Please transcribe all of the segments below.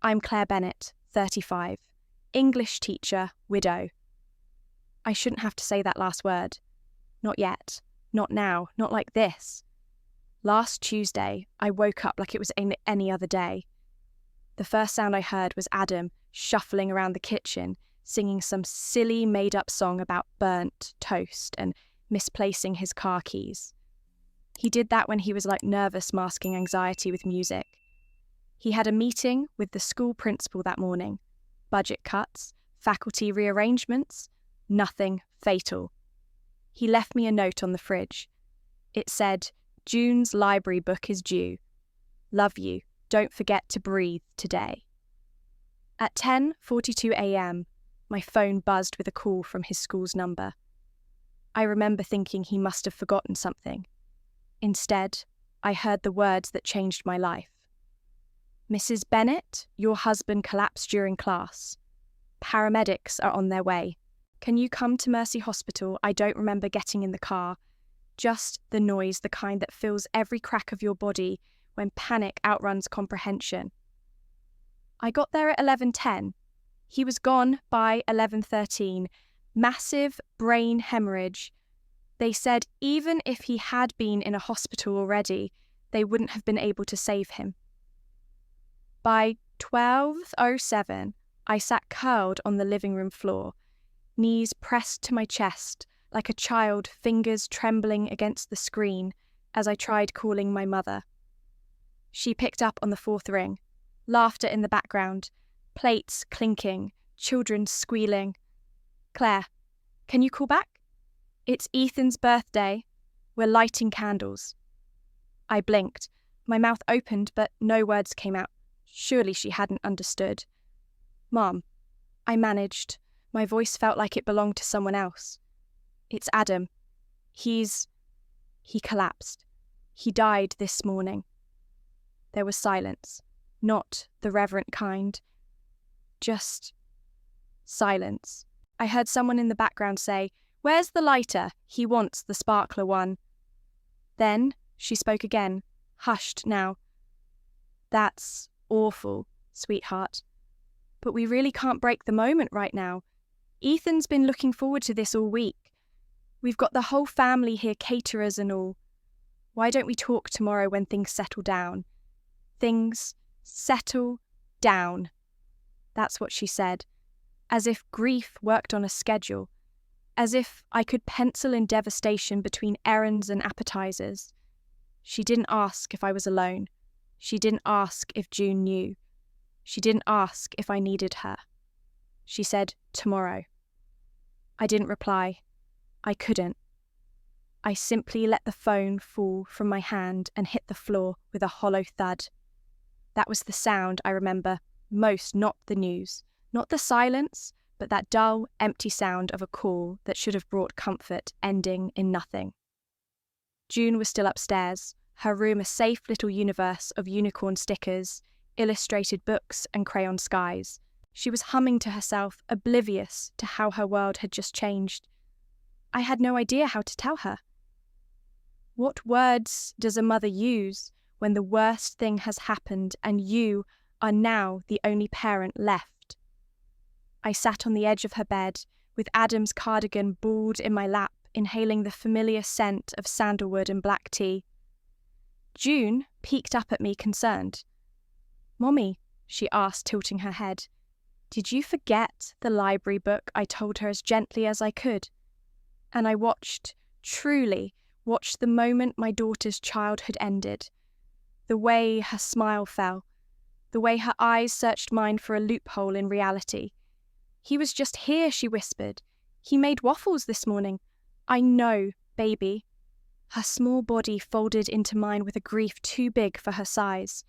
I'm Claire Bennett, 35, English teacher, widow. I shouldn't have to say that last word. Not yet. Not now. Not like this. Last Tuesday, I woke up like it was any other day. The first sound I heard was Adam shuffling around the kitchen, singing some silly made-up song about burnt toast and misplacing his car keys. He did that when he was nervous, masking anxiety with music. He had a meeting with the school principal that morning. Budget cuts, faculty rearrangements, nothing fatal. He left me a note on the fridge. It said, "June's library book is due. Love you. Don't forget to breathe today." At 10:42 a.m, my phone buzzed with a call from his school's number. I remember thinking he must have forgotten something. Instead, I heard the words that changed my life. "Mrs. Bennett, your husband collapsed during class. Paramedics are on their way. Can you come to Mercy Hospital? I don't remember getting in the car. Just the noise, the kind that fills every crack of your body when panic outruns comprehension." I got there at 11:10. He was gone by 11:13. Massive brain hemorrhage. They said even if he had been in a hospital already, they wouldn't have been able to save him. By 12:07, I sat curled on the living room floor, knees pressed to my chest like a child, fingers trembling against the screen as I tried calling my mother. She picked up on the fourth ring, laughter in the background, plates clinking, children squealing. "Claire, can you call back? It's Ethan's birthday. We're lighting candles." I blinked. My mouth opened, but no words came out. Surely she hadn't understood. "Mom," I managed. My voice felt like it belonged to someone else. "It's Adam. He collapsed. He died this morning." There was silence. Not the reverent kind. Just silence. I heard someone in the background say, "Where's the lighter? He wants the sparkler one." Then she spoke again, hushed now. "That's awful, sweetheart. But we really can't break the moment right now. Ethan's been looking forward to this all week. We've got the whole family here, caterers and all. Why don't we talk tomorrow when things settle down?" Things settle down. That's what she said, as if grief worked on a schedule, as if I could pencil in devastation between errands and appetizers. She didn't ask if I was alone. She didn't ask if June knew. She didn't ask if I needed her. She said, "Tomorrow." I didn't reply. I couldn't. I simply let the phone fall from my hand and hit the floor with a hollow thud. That was the sound I remember most, not the news, not the silence, but that dull, empty sound of a call that should have brought comfort, ending in nothing. June was still upstairs, her room a safe little universe of unicorn stickers, illustrated books and crayon skies. She was humming to herself, oblivious to how her world had just changed. I had no idea how to tell her. What words does a mother use when the worst thing has happened and you are now the only parent left? I sat on the edge of her bed, with Adam's cardigan balled in my lap, inhaling the familiar scent of sandalwood and black tea. June peeked up at me, concerned. "Mommy," she asked, tilting her head, "did you forget the library book?" I told her as gently as I could. And I watched, truly watched the moment my daughter's childhood ended. The way her smile fell, the way her eyes searched mine for a loophole in reality. "He was just here," she whispered. "He made waffles this morning." "I know, baby." Her small body folded into mine with a grief too big for her size.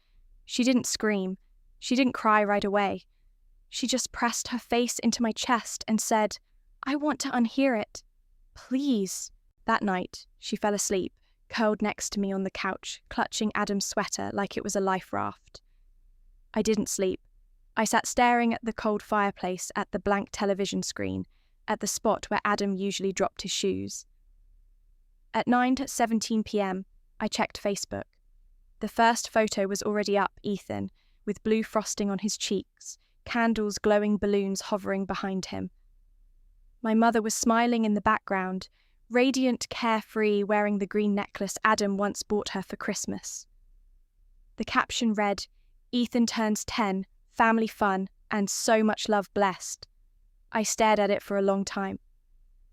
She didn't scream. She didn't cry right away. She just pressed her face into my chest and said, "I want to unhear it. Please." That night, she fell asleep, curled next to me on the couch, clutching Adam's sweater like it was a life raft. I didn't sleep. I sat staring at the cold fireplace, at the blank television screen, at the spot where Adam usually dropped his shoes. At 9:17 p.m, I checked Facebook. The first photo was already up, Ethan, with blue frosting on his cheeks, candles glowing balloons hovering behind him. My mother was smiling in the background, radiant, carefree, wearing the green necklace Adam once bought her for Christmas. The caption read, "Ethan turns 10, family fun, and so much love blessed." I stared at it for a long time.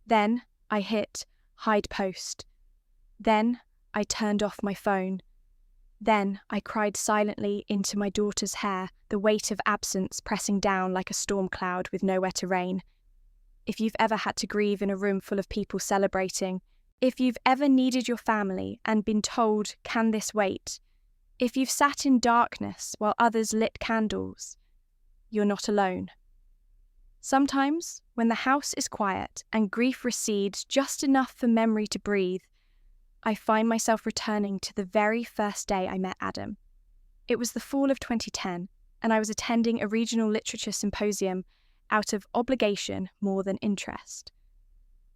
Then I hit hide post. Then I turned off my phone. Then I cried silently into my daughter's hair, the weight of absence pressing down like a storm cloud with nowhere to rain. If you've ever had to grieve in a room full of people celebrating, if you've ever needed your family and been told, "Can this wait?" If you've sat in darkness while others lit candles, you're not alone. Sometimes, when the house is quiet and grief recedes just enough for memory to breathe, I find myself returning to the very first day I met Adam. It was the fall of 2010, and I was attending a regional literature symposium out of obligation more than interest.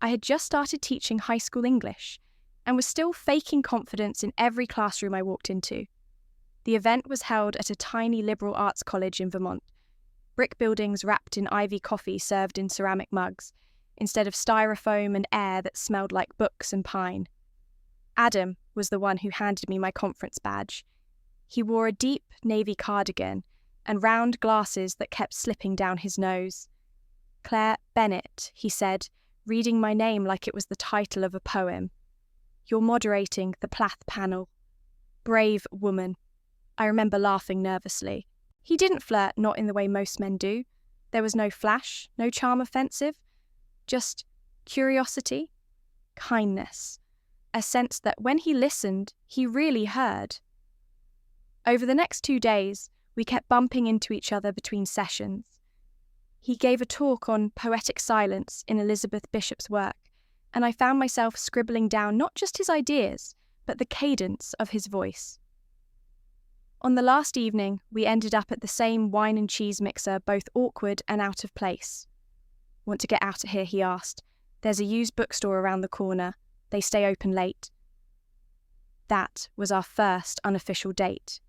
I had just started teaching high school English and was still faking confidence in every classroom I walked into. The event was held at a tiny liberal arts college in Vermont. Brick buildings wrapped in ivy coffee served in ceramic mugs, instead of styrofoam and air that smelled like books and pine. Adam was the one who handed me my conference badge. He wore a deep navy cardigan and round glasses that kept slipping down his nose. "Claire Bennett," he said, reading my name like it was the title of a poem. "You're moderating the Plath panel. Brave woman." I remember laughing nervously. He didn't flirt, not in the way most men do. There was no flash, no charm offensive, just curiosity, kindness, a sense that when he listened, he really heard. Over the next 2 days, we kept bumping into each other between sessions. He gave a talk on poetic silence in Elizabeth Bishop's work, and I found myself scribbling down not just his ideas, but the cadence of his voice. On the last evening, we ended up at the same wine and cheese mixer, both awkward and out of place. "Want to get out of here?" he asked. "There's a used bookstore around the corner. They stay open late." That was our first unofficial date.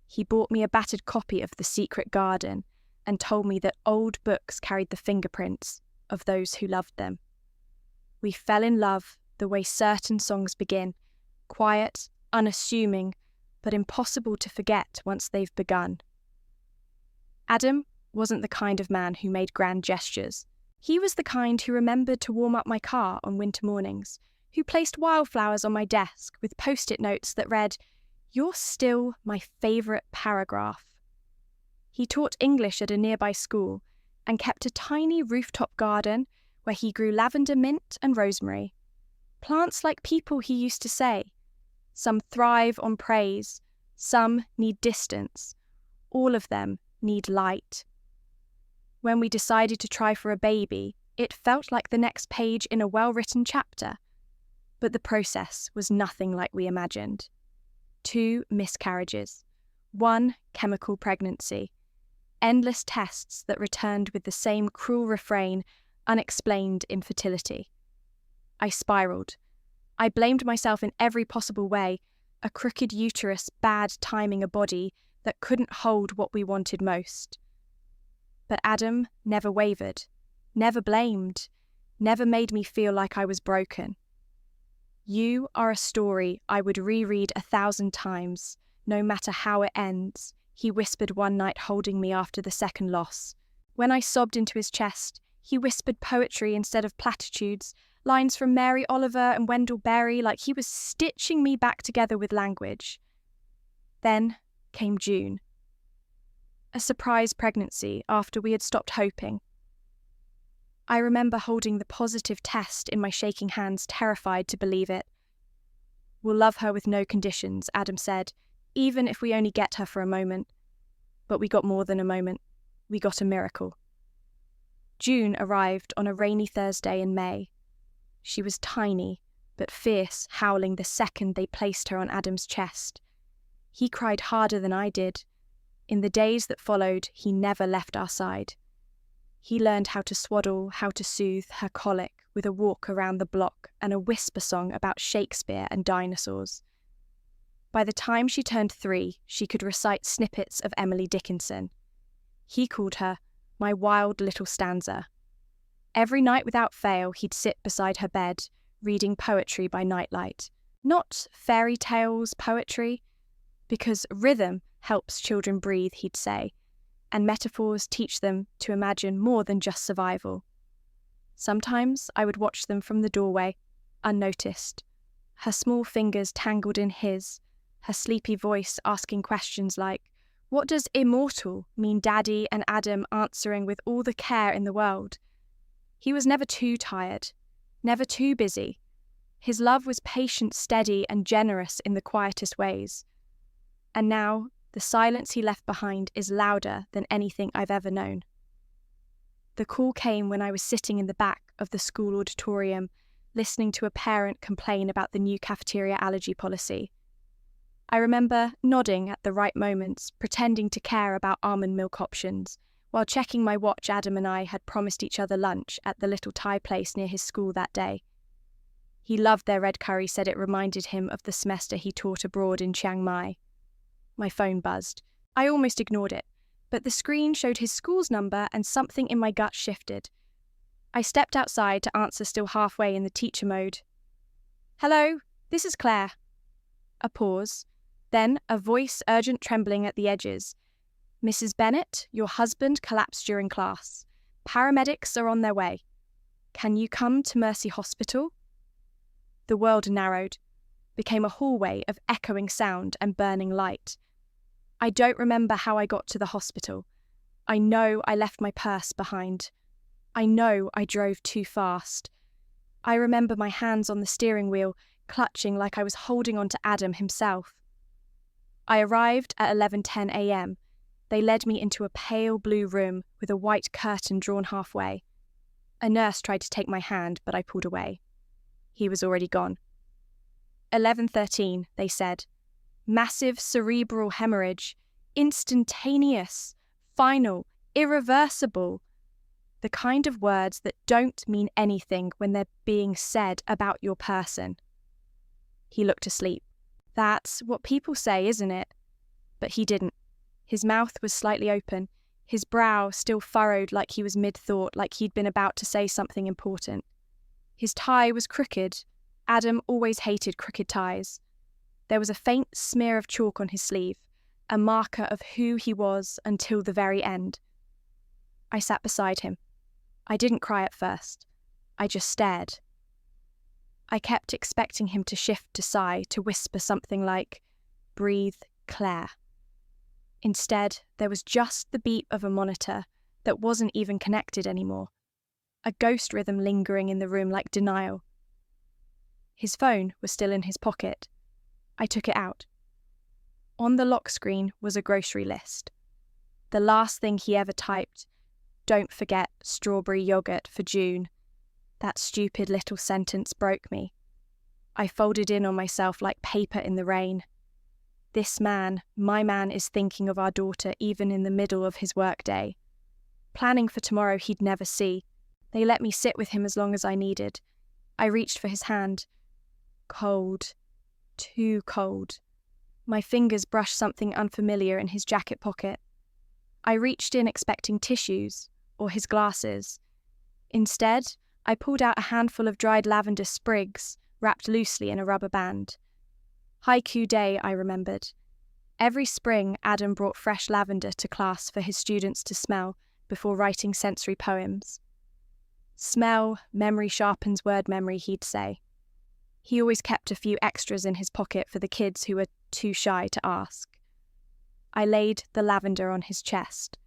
He bought me a battered copy of The Secret Garden and told me that old books carried the fingerprints of those who loved them. We fell in love the way certain songs begin, quiet, unassuming, but impossible to forget once they've begun. Adam wasn't the kind of man who made grand gestures. He was the kind who remembered to warm up my car on winter mornings, who placed wildflowers on my desk with post-it notes that read, "You're still my favourite paragraph." He taught English at a nearby school and kept a tiny rooftop garden where he grew lavender, mint and rosemary. Plants like people, he used to say. Some thrive on praise, some need distance, all of them need light. When we decided to try for a baby, it felt like the next page in a well-written chapter. But the process was nothing like we imagined. 2 miscarriages, 1 chemical pregnancy, endless tests that returned with the same cruel refrain, unexplained infertility. I spiraled. I blamed myself in every possible way, a crooked uterus, bad timing, a body that couldn't hold what we wanted most. But Adam never wavered, never blamed, never made me feel like I was broken. "You are a story I would reread 1,000 times, no matter how it ends," he whispered one night holding me after the second loss. When I sobbed into his chest, he whispered poetry instead of platitudes, lines from Mary Oliver and Wendell Berry, like he was stitching me back together with language. Then came June. A surprise pregnancy after we had stopped hoping. I remember holding the positive test in my shaking hands, terrified to believe it. "We'll love her with no conditions," Adam said, "even if we only get her for a moment." But we got more than a moment. We got a miracle. June arrived on a rainy Thursday in May. She was tiny, but fierce, howling the second they placed her on Adam's chest. He cried harder than I did. In the days that followed, he never left our side. He learned how to swaddle, how to soothe her colic with a walk around the block and a whisper song about Shakespeare and dinosaurs. By the time she turned 3, she could recite snippets of Emily Dickinson. He called her my wild little stanza. Every night without fail, he'd sit beside her bed, reading poetry by nightlight. Not fairy tales poetry, because rhythm helps children breathe, he'd say, and metaphors teach them to imagine more than just survival. Sometimes I would watch them from the doorway, unnoticed, her small fingers tangled in his, her sleepy voice asking questions like, "What does immortal mean?" Daddy and Adam answering with all the care in the world. He was never too tired, never too busy. His love was patient, steady, and generous in the quietest ways. And now, the silence he left behind is louder than anything I've ever known. The call came when I was sitting in the back of the school auditorium, listening to a parent complain about the new cafeteria allergy policy. I remember nodding at the right moments, pretending to care about almond milk options, while checking my watch. Adam and I had promised each other lunch at the little Thai place near his school that day. He loved their red curry, said it reminded him of the semester he taught abroad in Chiang Mai. My phone buzzed. I almost ignored it, but the screen showed his school's number and something in my gut shifted. I stepped outside to answer, still halfway in the teacher mode. "Hello, this is Claire." A pause, then a voice urgent, trembling at the edges. "Mrs. Bennett, your husband collapsed during class. Paramedics are on their way. Can you come to Mercy Hospital?" The world narrowed, became a hallway of echoing sound and burning light. I don't remember how I got to the hospital. I know I left my purse behind. I know I drove too fast. I remember my hands on the steering wheel, clutching like I was holding on to Adam himself. I arrived at 11:10 a.m. They led me into a pale blue room with a white curtain drawn halfway. A nurse tried to take my hand, but I pulled away. He was already gone. 11:13, they said. Massive cerebral hemorrhage. Instantaneous. Final. Irreversible. The kind of words that don't mean anything when they're being said about your person. He looked asleep. That's what people say, isn't it? But he didn't. His mouth was slightly open, his brow still furrowed like he was mid-thought, like he'd been about to say something important. His tie was crooked. Adam always hated crooked ties. There was a faint smear of chalk on his sleeve, a marker of who he was until the very end. I sat beside him. I didn't cry at first. I just stared. I kept expecting him to shift, to sigh, to whisper something like, "Breathe, Claire." Instead, there was just the beep of a monitor that wasn't even connected anymore, a ghost rhythm lingering in the room like denial. His phone was still in his pocket. I took it out. On the lock screen was a grocery list. The last thing he ever typed, "Don't forget strawberry yogurt for June." That stupid little sentence broke me. I folded in on myself like paper in the rain. This man, my man, is thinking of our daughter even in the middle of his workday. Planning for tomorrow he'd never see. They let me sit with him as long as I needed. I reached for his hand. Cold. Too cold. My fingers brushed something unfamiliar in his jacket pocket. I reached in expecting tissues or his glasses. Instead, I pulled out a handful of dried lavender sprigs wrapped loosely in a rubber band. Haiku day, I remembered. Every spring, Adam brought fresh lavender to class for his students to smell before writing sensory poems. Smell, memory sharpens word memory, he'd say. He always kept a few extras in his pocket for the kids who were too shy to ask. I laid the lavender on his chest,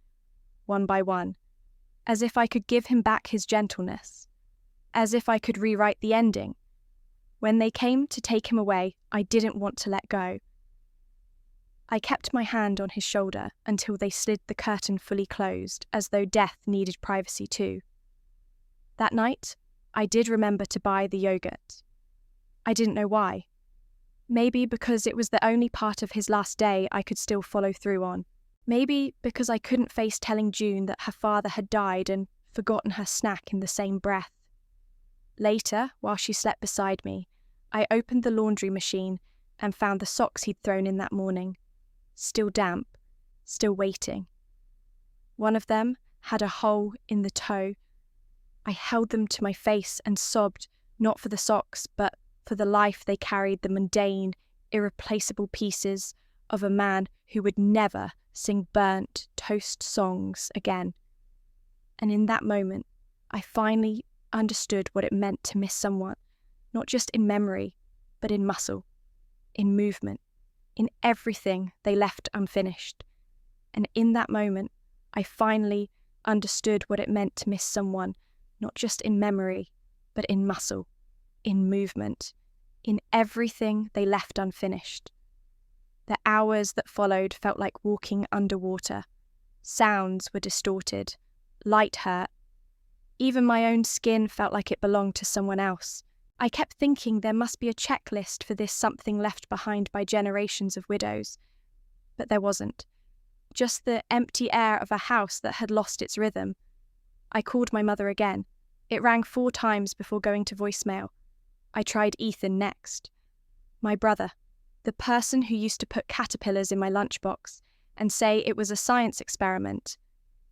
one by one, as if I could give him back his gentleness, as if I could rewrite the ending. When they came to take him away, I didn't want to let go. I kept my hand on his shoulder until they slid the curtain fully closed, as though death needed privacy too. That night, I did remember to buy the yogurt. I didn't know why. Maybe because it was the only part of his last day I could still follow through on. Maybe because I couldn't face telling June that her father had died and forgotten her snack in the same breath. Later, while she slept beside me, I opened the laundry machine, and found the socks he'd thrown in that morning, still damp, still waiting. One of them had a hole in the toe. I held them to my face and sobbed, not for the socks, but for the life they carried, the mundane, irreplaceable pieces of a man who would never sing burnt toast songs again. And in that moment, I finally understood what it meant to miss someone, not just in memory, but in muscle, in movement, in everything they left unfinished. And in that moment, I finally understood what it meant to miss someone, not just in memory, but in muscle, in movement, in everything they left unfinished. The hours that followed felt like walking underwater. Sounds were distorted. Light hurt. Even my own skin felt like it belonged to someone else. I kept thinking there must be a checklist for this something left behind by generations of widows. But there wasn't. Just the empty air of a house that had lost its rhythm. I called my mother again. It rang 4 times before going to voicemail. I tried Ethan next. My brother, the person who used to put caterpillars in my lunchbox and say it was a science experiment.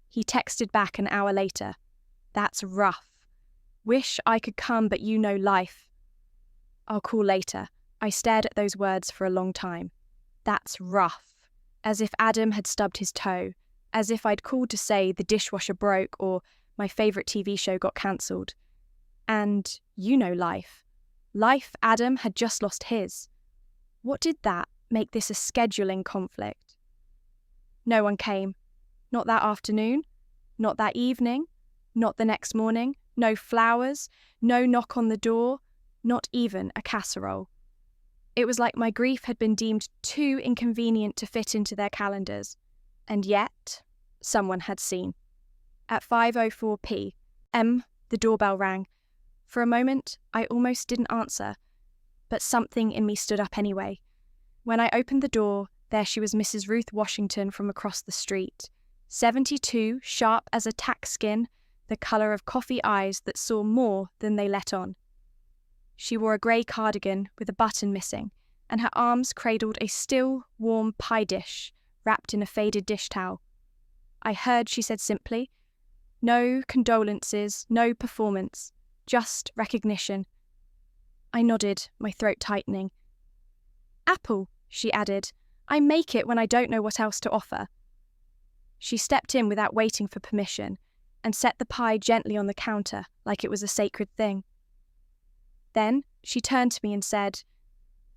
He texted back an hour later. That's rough. Wish I could come, but you know life. I'll call later. I stared at those words for a long time. That's rough. As if Adam had stubbed his toe. As if I'd called to say the dishwasher broke or my favourite TV show got cancelled. And you know life. Life, Adam had just lost his. What did that make this a scheduling conflict? No one came. Not that afternoon. Not that evening. Not the next morning. No flowers. No knock on the door. Not even a casserole. It was like my grief had been deemed too inconvenient to fit into their calendars. And yet, someone had seen. At 5:04 p.m, the doorbell rang. For a moment, I almost didn't answer, but something in me stood up anyway. When I opened the door, there she was, Mrs. Ruth Washington from across the street. 72, sharp as a tack skin, the colour of coffee eyes that saw more than they let on. She wore a grey cardigan with a button missing, and her arms cradled a still, warm pie dish wrapped in a faded dish towel. I heard she said simply, "No condolences, no performance, just recognition." I nodded, my throat tightening. "Apple," she added. "I make it when I don't know what else to offer." She stepped in without waiting for permission and set the pie gently on the counter like it was a sacred thing. Then she turned to me and said,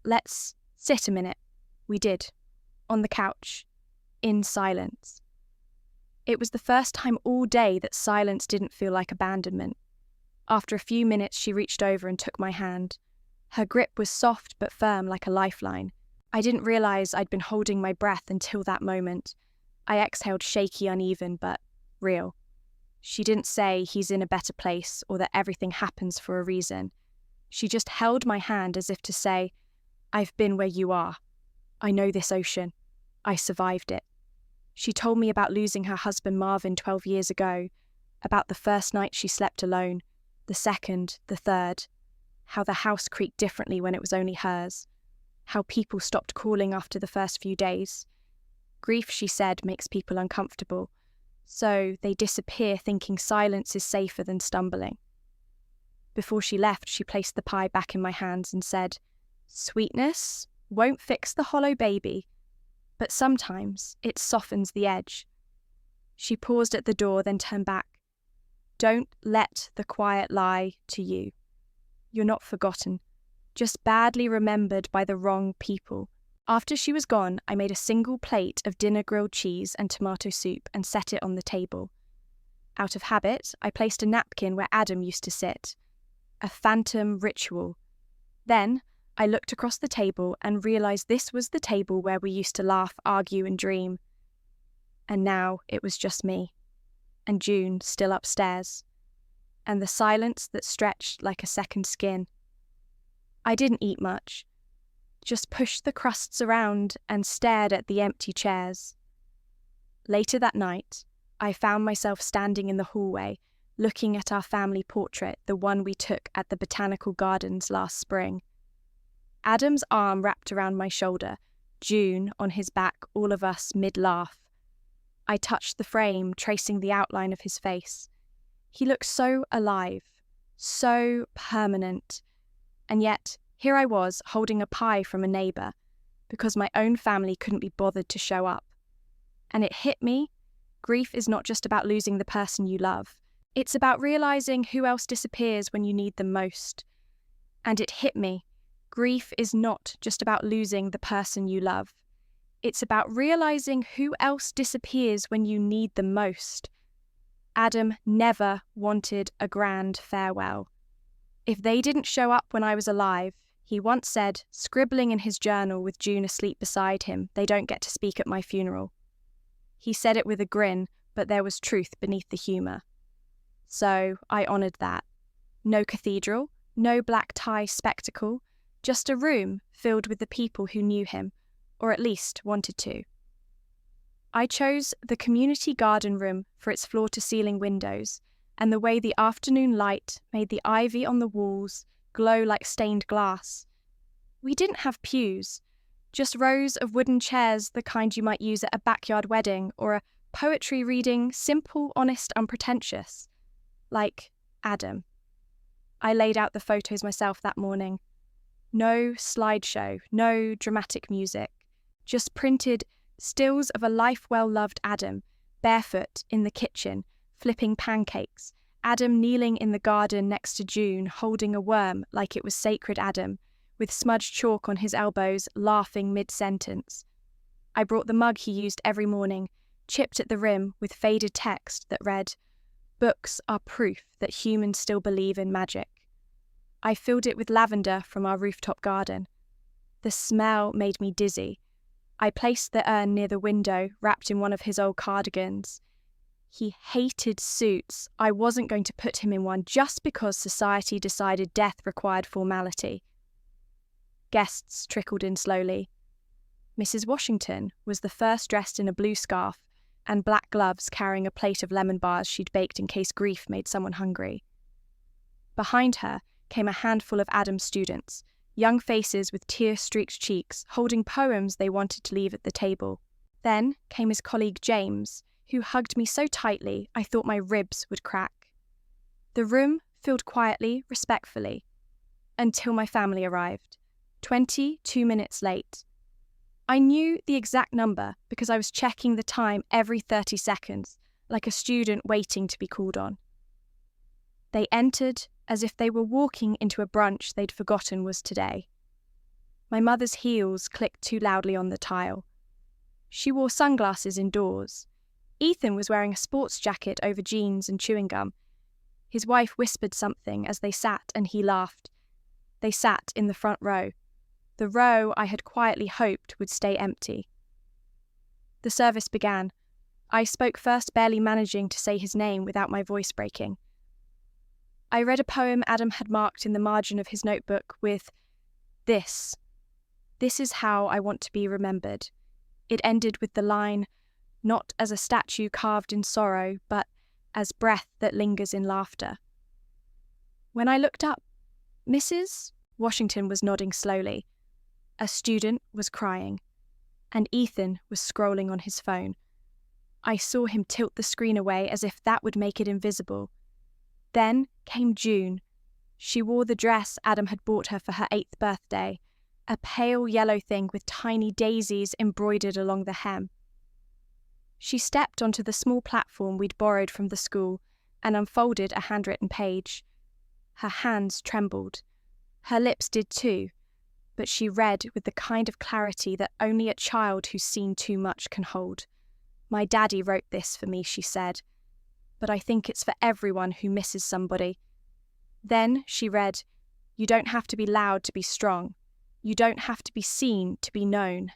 "Let's sit a minute." We did, on the couch, in silence. It was the first time all day that silence didn't feel like abandonment. After a few minutes, she reached over and took my hand. Her grip was soft but firm like a lifeline. I didn't realise I'd been holding my breath until that moment. I exhaled shaky, uneven, but real. She didn't say he's in a better place or that everything happens for a reason. She just held my hand as if to say, "I've been where you are. I know this ocean. I survived it." She told me about losing her husband Marvin 12 years ago, about the first night she slept alone, the second, the third, how the house creaked differently when it was only hers, how people stopped calling after the first few days. Grief, she said, makes people uncomfortable, so they disappear thinking silence is safer than stumbling. Before she left, she placed the pie back in my hands and said, "Sweetness won't fix the hollow baby, but sometimes it softens the edge." She paused at the door, then turned back. "Don't let the quiet lie to you. You're not forgotten, just badly remembered by the wrong people." After she was gone, I made a single plate of dinner grilled cheese and tomato soup and set it on the table. Out of habit, I placed a napkin where Adam used to sit. A phantom ritual. Then I looked across the table and realised this was the table where we used to laugh, argue and dream. And now it was just me, and June still upstairs, and the silence that stretched like a second skin. I didn't eat much, just pushed the crusts around and stared at the empty chairs. Later that night, I found myself standing in the hallway, looking at our family portrait, the one we took at the Botanical Gardens last spring. Adam's arm wrapped around my shoulder, June on his back, all of us mid-laugh. I touched the frame, tracing the outline of his face. He looked so alive, so permanent. And yet, here I was, holding a pie from a neighbour, because my own family couldn't be bothered to show up. And it hit me, grief is not just about losing the person you love. It's about realising who else disappears when you need them most. And it hit me, grief is not just about losing the person you love. It's about realising who else disappears when you need them most. Adam never wanted a grand farewell. If they didn't show up when I was alive, he once said, scribbling in his journal with June asleep beside him, they don't get to speak at my funeral. He said it with a grin, but there was truth beneath the humour. So I honoured that. No cathedral, no black tie spectacle, just a room filled with the people who knew him, or at least wanted to. I chose the community garden room for its floor-to-ceiling windows and the way the afternoon light made the ivy on the walls glow like stained glass. We didn't have pews, just rows of wooden chairs, the kind you might use at a backyard wedding, or a poetry reading, simple, honest, unpretentious. Like Adam. I laid out the photos myself that morning. No slideshow, no dramatic music, just printed stills of a life well-loved Adam, barefoot in the kitchen, flipping pancakes, Adam kneeling in the garden next to June, holding a worm like it was sacred Adam, with smudged chalk on his elbows, laughing mid-sentence. I brought the mug he used every morning, chipped at the rim with faded text that read, "Books are proof that humans still believe in magic." I filled it with lavender from our rooftop garden. The smell made me dizzy. I placed the urn near the window, wrapped in one of his old cardigans. He hated suits. I wasn't going to put him in one just because society decided death required formality. Guests trickled in slowly. Mrs. Washington was the first dressed in a blue scarf and black gloves, carrying a plate of lemon bars she'd baked in case grief made someone hungry. Behind her came a handful of Adam's students, young faces with tear-streaked cheeks, holding poems they wanted to leave at the table. Then came his colleague James, who hugged me so tightly I thought my ribs would crack. The room filled quietly, respectfully, until my family arrived, 22 minutes late. I knew the exact number because I was checking the time every 30 seconds, like a student waiting to be called on. They entered as if they were walking into a brunch they'd forgotten was today. My mother's heels clicked too loudly on the tile. She wore sunglasses indoors. Ethan was wearing a sports jacket over jeans and chewing gum. His wife whispered something as they sat, and he laughed. They sat in the front row, the row I had quietly hoped would stay empty. The service began. I spoke first, barely managing to say his name without my voice breaking. I read a poem Adam had marked in the margin of his notebook with, "This. This is how I want to be remembered." It ended with the line, "Not as a statue carved in sorrow, but as breath that lingers in laughter." When I looked up, Mrs. Washington was nodding slowly. A student was crying, and Ethan was scrolling on his phone. I saw him tilt the screen away as if that would make it invisible. Then came June. She wore the dress Adam had bought her for her 8th birthday, a pale yellow thing with tiny daisies embroidered along the hem. She stepped onto the small platform we'd borrowed from the school and unfolded a handwritten page. Her hands trembled. Her lips did too, but she read with the kind of clarity that only a child who's seen too much can hold. "My daddy wrote this for me," she said, "but I think it's for everyone who misses somebody." Then she read, "You don't have to be loud to be strong. You don't have to be seen to be known.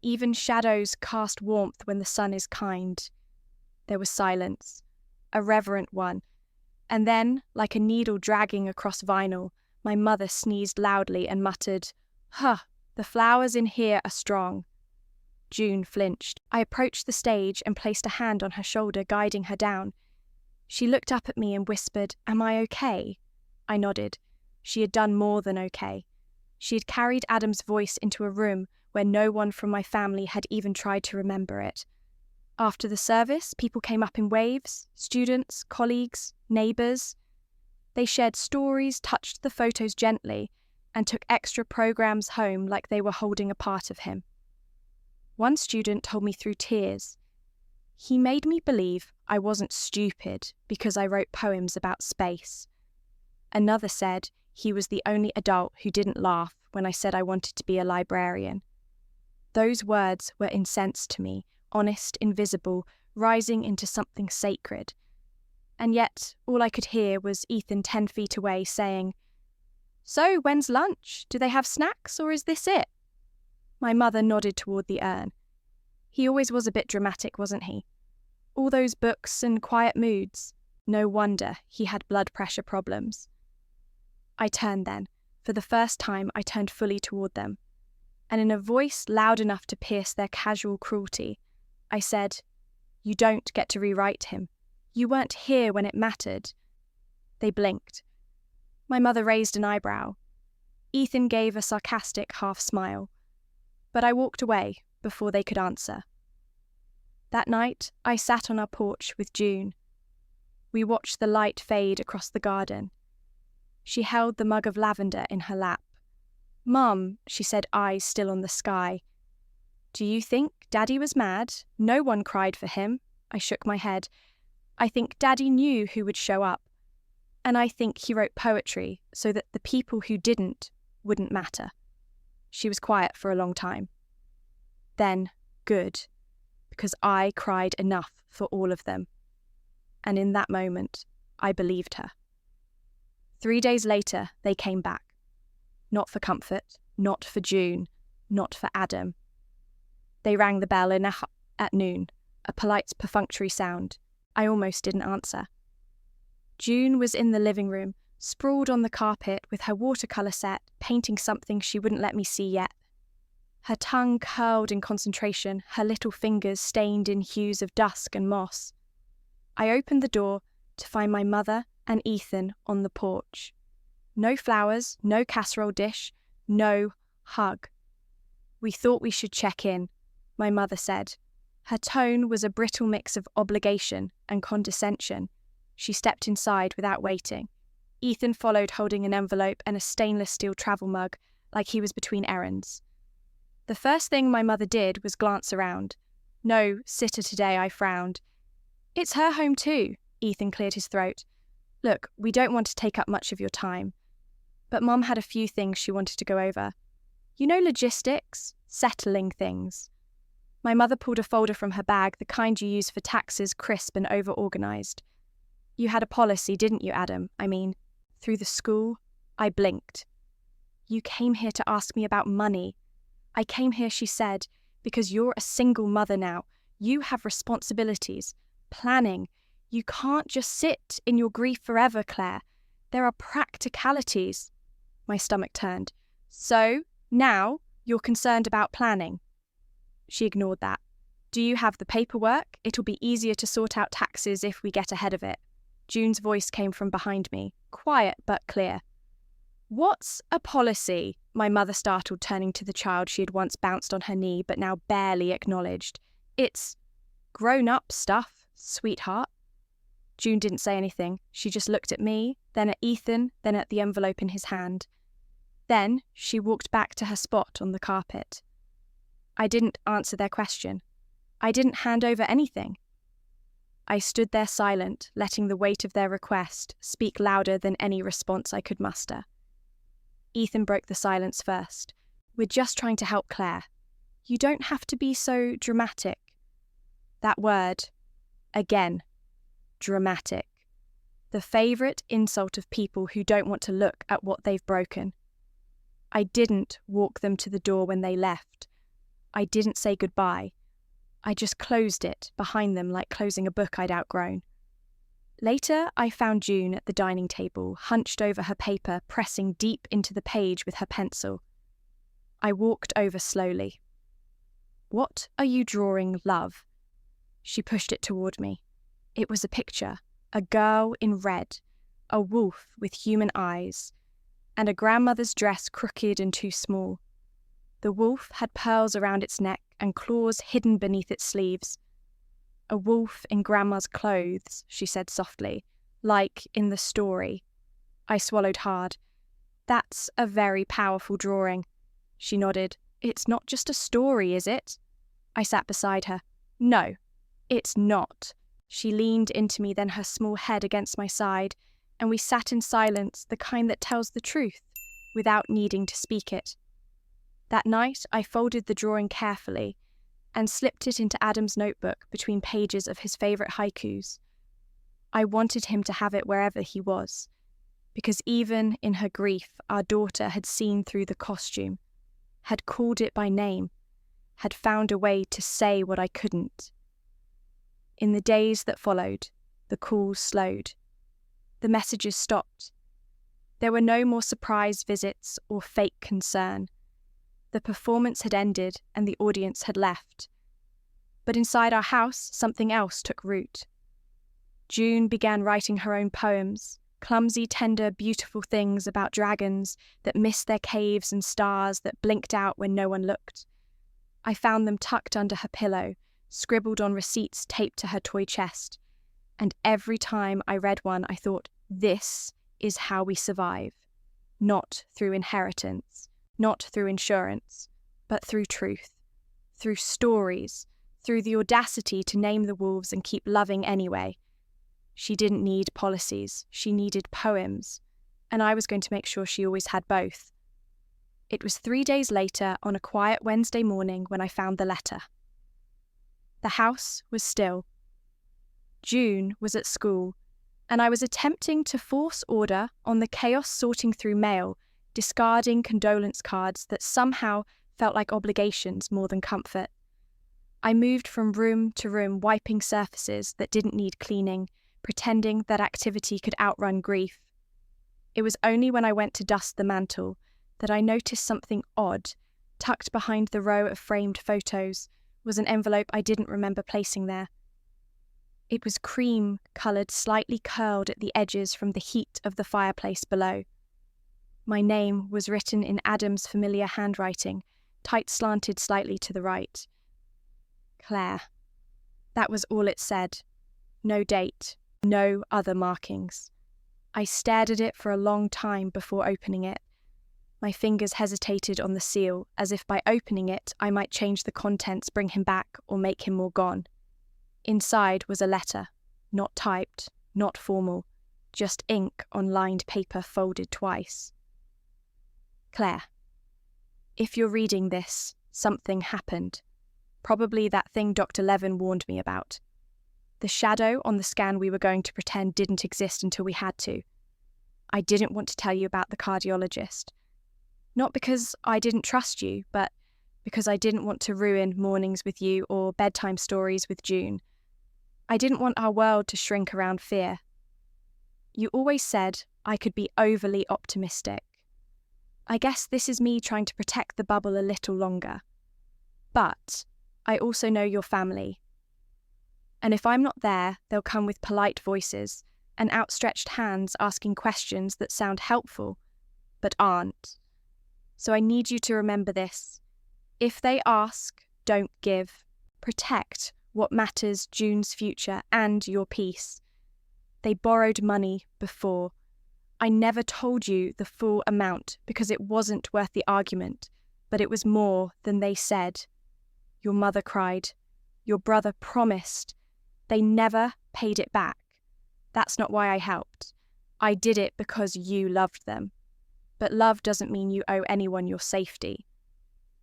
Even shadows cast warmth when the sun is kind." There was silence, a reverent one, and then, like a needle dragging across vinyl, my mother sneezed loudly and muttered, "Huh, the flowers in here are strong." June flinched. I approached the stage and placed a hand on her shoulder, guiding her down. She looked up at me and whispered, "Am I okay?" I nodded. She had done more than okay. She had carried Adam's voice into a room where no one from my family had even tried to remember it. After the service, people came up in waves, students, colleagues, neighbours. They shared stories, touched the photos gently, and took extra programs home like they were holding a part of him. One student told me through tears, "He made me believe I wasn't stupid because I wrote poems about space." Another said he was the only adult who didn't laugh when I said I wanted to be a librarian. Those words were incense to me, honest, invisible, rising into something sacred. And yet, all I could hear was Ethan 10 feet away saying, "So, when's lunch? Do they have snacks, or is this it?" My mother nodded toward the urn. He always was a bit dramatic, wasn't he? All those books and quiet moods. No wonder he had blood pressure problems. I turned then. For the first time, I turned fully toward them. And in a voice loud enough to pierce their casual cruelty, I said, "You don't get to rewrite him. You weren't here when it mattered." They blinked. My mother raised an eyebrow. Ethan gave a sarcastic half smile. But I walked away before they could answer. That night, I sat on our porch with June. We watched the light fade across the garden. She held the mug of lavender in her lap. "Mum," she said, eyes still on the sky. "Do you think Daddy was mad? No one cried for him." I shook my head. "I think Daddy knew who would show up. And I think he wrote poetry so that the people who didn't wouldn't matter." She was quiet for a long time. Then, good, because I cried enough for all of them. And in that moment, I believed her. 3 days later, they came back. Not for comfort, not for June, not for Adam. They rang the bell at noon, a polite perfunctory sound. I almost didn't answer. June was in the living room, sprawled on the carpet with her watercolour set, painting something she wouldn't let me see yet. Her tongue curled in concentration, her little fingers stained in hues of dusk and moss. I opened the door to find my mother and Ethan on the porch. No flowers, no casserole dish, no hug. "We thought we should check in," my mother said. Her tone was a brittle mix of obligation and condescension. She stepped inside without waiting. Ethan followed holding an envelope and a stainless steel travel mug, like he was between errands. The first thing my mother did was glance around. "No sitter today," I frowned. "It's her home too," Ethan cleared his throat. "Look, we don't want to take up much of your time." But Mum had a few things she wanted to go over. You know, logistics, settling things. My mother pulled a folder from her bag, the kind you use for taxes, crisp and over-organised. "You had a policy, didn't you, Adam? I mean, through the school?" I blinked. "You came here to ask me about money." "I came here," she said, "because you're a single mother now. You have responsibilities, planning. You can't just sit in your grief forever, Claire. There are practicalities." My stomach turned. "So, now, you're concerned about planning?" She ignored that. "Do you have the paperwork? It'll be easier to sort out taxes if we get ahead of it." June's voice came from behind me, quiet but clear. "What's a policy?" My mother startled, turning to the child she had once bounced on her knee but now barely acknowledged. "It's grown-up stuff, sweetheart." June didn't say anything. She just looked at me, then at Ethan, then at the envelope in his hand. Then she walked back to her spot on the carpet. I didn't answer their question. I didn't hand over anything. I stood there silent, letting the weight of their request speak louder than any response I could muster. Ethan broke the silence first. "We're just trying to help Claire. You don't have to be so dramatic." That word, again, dramatic. The favourite insult of people who don't want to look at what they've broken. I didn't walk them to the door when they left. I didn't say goodbye. I just closed it behind them like closing a book I'd outgrown. Later, I found June at the dining table, hunched over her paper, pressing deep into the page with her pencil. I walked over slowly. "What are you drawing, love?" She pushed it toward me. It was a picture, a girl in red, a wolf with human eyes, and a grandmother's dress crooked and too small. The wolf had pearls around its neck and claws hidden beneath its sleeves. "A wolf in Grandma's clothes," she said softly, "like in the story." I swallowed hard. "That's a very powerful drawing." She nodded. "It's not just a story, is it?" I sat beside her. "No, it's not." She leaned into me, then her small head against my side, and we sat in silence, the kind that tells the truth without needing to speak it. That night, I folded the drawing carefully and slipped it into Adam's notebook between pages of his favourite haikus. I wanted him to have it wherever he was, because even in her grief, our daughter had seen through the costume, had called it by name, had found a way to say what I couldn't. In the days that followed, the calls slowed. The messages stopped. There were no more surprise visits or fake concern. The performance had ended and the audience had left. But inside our house, something else took root. June began writing her own poems, clumsy, tender, beautiful things about dragons that missed their caves and stars that blinked out when no one looked. I found them tucked under her pillow, scribbled on receipts taped to her toy chest. And every time I read one, I thought, this is how we survive. Not through inheritance, not through insurance, but through truth, through stories, through the audacity to name the wolves and keep loving anyway. She didn't need policies, she needed poems, and I was going to make sure she always had both. It was 3 days later, on a quiet Wednesday morning, when I found the letter. The house was still. June was at school, and I was attempting to force order on the chaos sorting through mail, discarding condolence cards that somehow felt like obligations more than comfort. I moved from room to room, wiping surfaces that didn't need cleaning, pretending that activity could outrun grief. It was only when I went to dust the mantel that I noticed something odd. Tucked behind the row of framed photos was an envelope I didn't remember placing there. It was cream-coloured, slightly curled at the edges from the heat of the fireplace below. My name was written in Adam's familiar handwriting, tight-slanted slightly to the right. Claire. That was all it said. No date, no other markings. I stared at it for a long time before opening it. My fingers hesitated on the seal, as if by opening it I might change the contents, bring him back, or make him more gone. Inside was a letter, not typed, not formal, just ink on lined paper folded twice. Claire, if you're reading this, something happened. Probably that thing Dr. Levin warned me about. The shadow on the scan we were going to pretend didn't exist until we had to. I didn't want to tell you about the cardiologist. Not because I didn't trust you, but because I didn't want to ruin mornings with you or bedtime stories with June. I didn't want our world to shrink around fear. You always said I could be overly optimistic. I guess this is me trying to protect the bubble a little longer. But I also know your family. And if I'm not there, they'll come with polite voices and outstretched hands asking questions that sound helpful, but aren't. So I need you to remember this. If they ask, don't give. Protect what matters, June's future and your peace. They borrowed money before. I never told you the full amount because it wasn't worth the argument, but it was more than they said. Your mother cried. Your brother promised. They never paid it back. That's not why I helped. I did it because you loved them. But love doesn't mean you owe anyone your safety.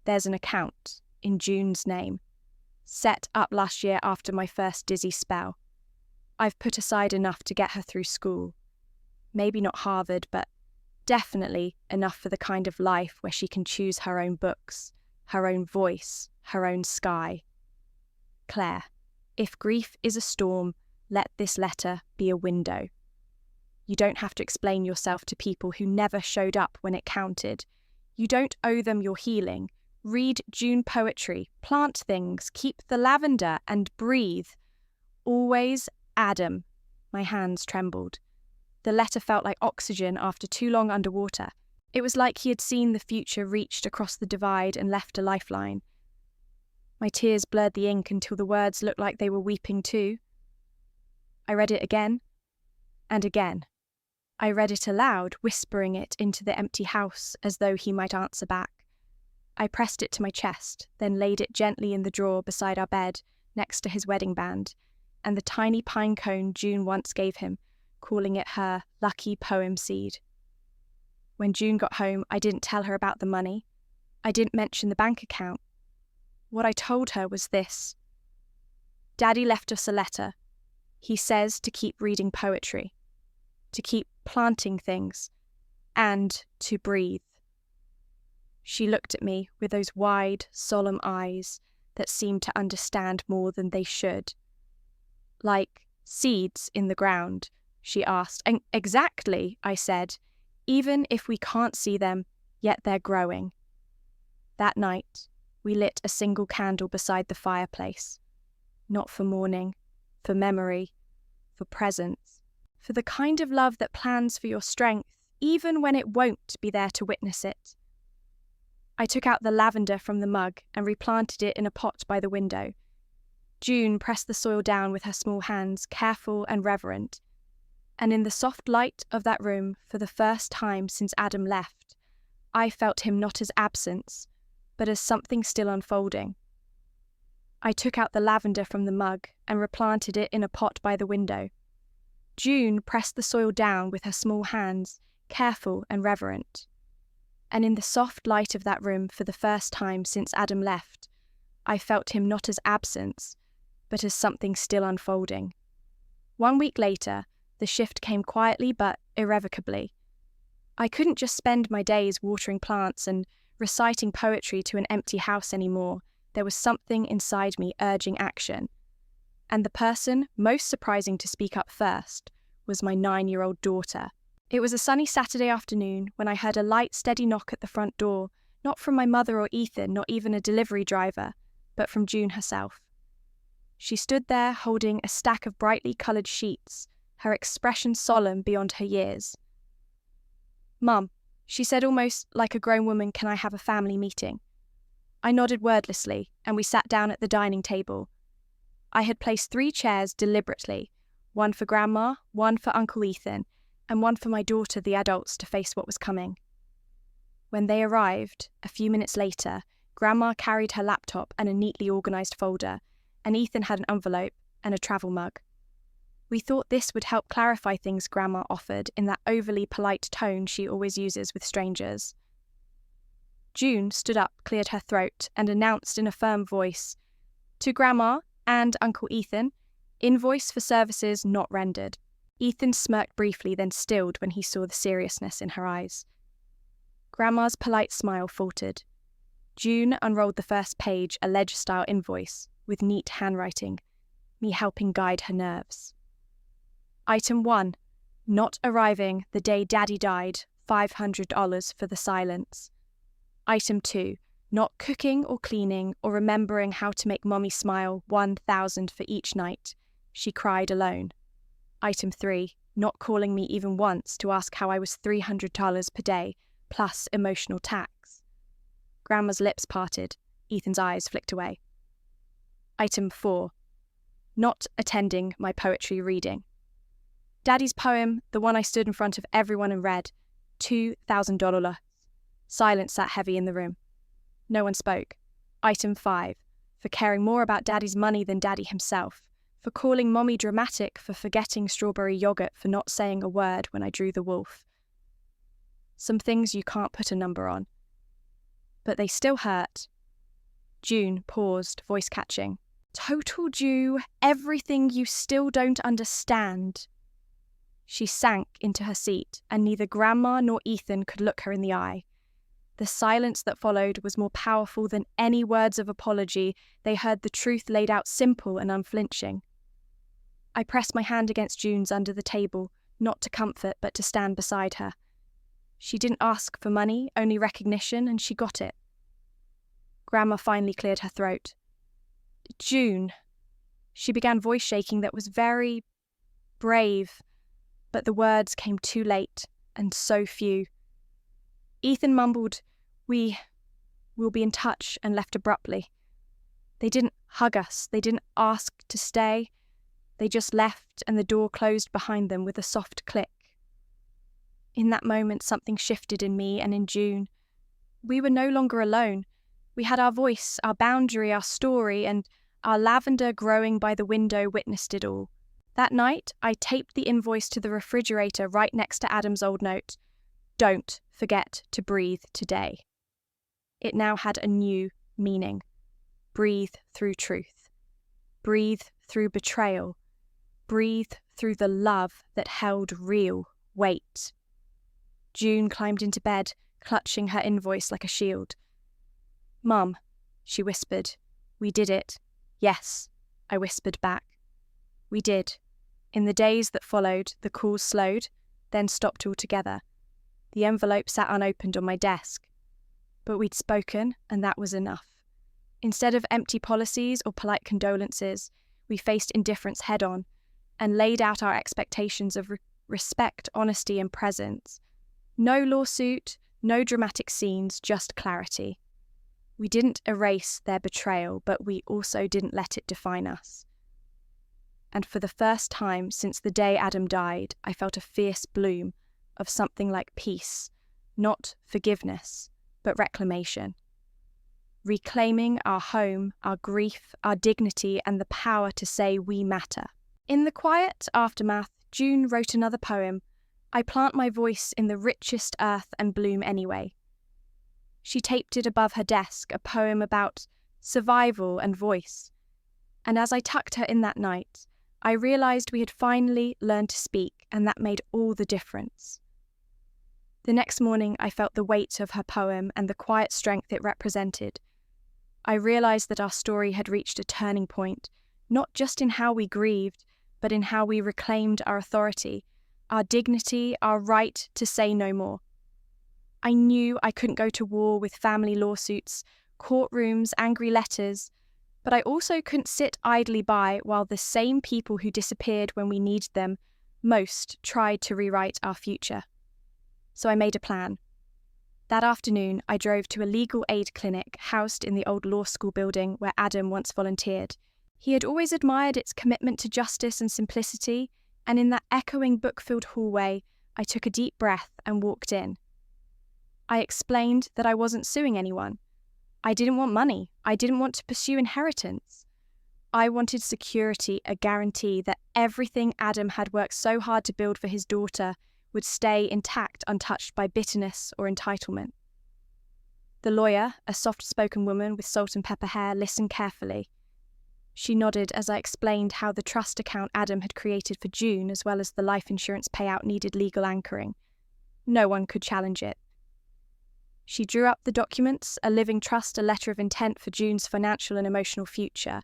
There's an account, in June's name, set up last year after my first dizzy spell. I've put aside enough to get her through school. Maybe not Harvard, but definitely enough for the kind of life where she can choose her own books, her own voice, her own sky. Claire, if grief is a storm, let this letter be a window. You don't have to explain yourself to people who never showed up when it counted. You don't owe them your healing. Read June poetry, plant things, keep the lavender, and breathe. Always Adam. My hands trembled. The letter felt like oxygen after too long underwater. It was like he had seen the future reached across the divide and left a lifeline. My tears blurred the ink until the words looked like they were weeping too. I read it again and again. I read it aloud, whispering it into the empty house as though he might answer back. I pressed it to my chest, then laid it gently in the drawer beside our bed, next to his wedding band, and the tiny pine cone June once gave him, calling it her lucky poem seed. When June got home, I didn't tell her about the money. I didn't mention the bank account. What I told her was this. Daddy left us a letter. He says to keep reading poetry, to keep planting things, and to breathe. She looked at me with those wide, solemn eyes that seemed to understand more than they should. Like seeds in the ground, she asked. And exactly, I said, even if we can't see them, yet they're growing. That night, we lit a single candle beside the fireplace. Not for mourning, for memory, for presence, for the kind of love that plans for your strength, even when it won't be there to witness it. I took out the lavender from the mug and replanted it in a pot by the window. June pressed the soil down with her small hands, careful and reverent. And in the soft light of that room, for the first time since Adam left, I felt him not as absence, but as something still unfolding. I took out the lavender from the mug and replanted it in a pot by the window. June pressed the soil down with her small hands, careful and reverent. And in the soft light of that room, for the first time since Adam left, I felt him not as absence, but as something still unfolding. 1 week later, the shift came quietly but irrevocably. I couldn't just spend my days watering plants and reciting poetry to an empty house anymore. There was something inside me urging action. And the person most surprising to speak up first was my 9-year-old daughter. It was a sunny Saturday afternoon when I heard a light, steady knock at the front door, not from my mother or Ethan, not even a delivery driver, but from June herself. She stood there holding a stack of brightly coloured sheets, her expression solemn beyond her years. "Mum," she said almost like a grown woman, "can I have a family meeting?" I nodded wordlessly, and we sat down at the dining table. I had placed 3 chairs deliberately, one for Grandma, one for Uncle Ethan, and one for my daughter, the adults, to face what was coming. When they arrived, a few minutes later, Grandma carried her laptop and a neatly organised folder, and Ethan had an envelope and a travel mug. We thought this would help clarify things, Grandma offered in that overly polite tone she always uses with strangers. June stood up, cleared her throat, and announced in a firm voice, "To Grandma and Uncle Ethan, invoice for services not rendered." Ethan smirked briefly, then stilled when he saw the seriousness in her eyes. Grandma's polite smile faltered. June unrolled the first page, a ledger-style invoice, with neat handwriting, me helping guide her nerves. Item 1. Not arriving the day Daddy died, $500 for the silence. Item 2. Not cooking or cleaning or remembering how to make Mommy smile, $1,000 for each night. She cried alone. Item 3. Not calling me even once to ask how I was $300 per day, plus emotional tax. Grandma's lips parted. Ethan's eyes flicked away. Item 4. Not attending my poetry reading. Daddy's poem, the one I stood in front of everyone and read, $2,000. Silence sat heavy in the room. No one spoke. Item 5. For caring more about Daddy's money than Daddy himself. For calling Mommy dramatic, for forgetting strawberry yogurt, for not saying a word when I drew the wolf. Some things you can't put a number on. But they still hurt. June paused, voice catching. Total due, everything you still don't understand. She sank into her seat, and neither Grandma nor Ethan could look her in the eye. The silence that followed was more powerful than any words of apology. They heard the truth laid out simple and unflinching. I pressed my hand against June's under the table, not to comfort but to stand beside her. She didn't ask for money, only recognition, and she got it. Grandma finally cleared her throat. June. She began voice shaking that was very brave, but the words came too late, and so few. Ethan mumbled, "We'll be in touch," and left abruptly. They didn't hug us, they didn't ask to stay. They just left, and the door closed behind them with a soft click. In that moment, something shifted in me and in June. We were no longer alone. We had our voice, our boundary, our story, and our lavender growing by the window witnessed it all. That night, I taped the invoice to the refrigerator right next to Adam's old note. "Don't forget to breathe today." It now had a new meaning. Breathe through truth. Breathe through betrayal. Breathe through the love that held real weight. June climbed into bed, clutching her invoice like a shield. "Mum," she whispered, "we did it." "Yes," I whispered back. We did. In the days that followed, the calls slowed, then stopped altogether. The envelope sat unopened on my desk. But we'd spoken, and that was enough. Instead of empty policies or polite condolences, we faced indifference head-on and laid out our expectations of respect, honesty, and presence. No lawsuit, no dramatic scenes, just clarity. We didn't erase their betrayal, but we also didn't let it define us. And for the first time since the day Adam died, I felt a fierce bloom of something like peace, not forgiveness, but reclamation. Reclaiming our home, our grief, our dignity, and the power to say we matter. In the quiet aftermath, June wrote another poem, "I Plant My Voice in the Richest Earth and Bloom Anyway." She taped it above her desk, a poem about survival and voice. And as I tucked her in that night, I realised we had finally learned to speak, and that made all the difference. The next morning, I felt the weight of her poem and the quiet strength it represented. I realised that our story had reached a turning point, not just in how we grieved, but in how we reclaimed our authority, our dignity, our right to say no more. I knew I couldn't go to war with family lawsuits, courtrooms, angry letters, but I also couldn't sit idly by while the same people who disappeared when we needed them most tried to rewrite our future. So I made a plan. That afternoon, I drove to a legal aid clinic housed in the old law school building where Adam once volunteered. He had always admired its commitment to justice and simplicity, and in that echoing book-filled hallway, I took a deep breath and walked in. I explained that I wasn't suing anyone. I didn't want money. I didn't want to pursue inheritance. I wanted security, a guarantee that everything Adam had worked so hard to build for his daughter would stay intact, untouched by bitterness or entitlement. The lawyer, a soft-spoken woman with salt and pepper hair, listened carefully. She nodded as I explained how the trust account Adam had created for June, as well as the life insurance payout, needed legal anchoring. No one could challenge it. She drew up the documents, a living trust, a letter of intent for June's financial and emotional future,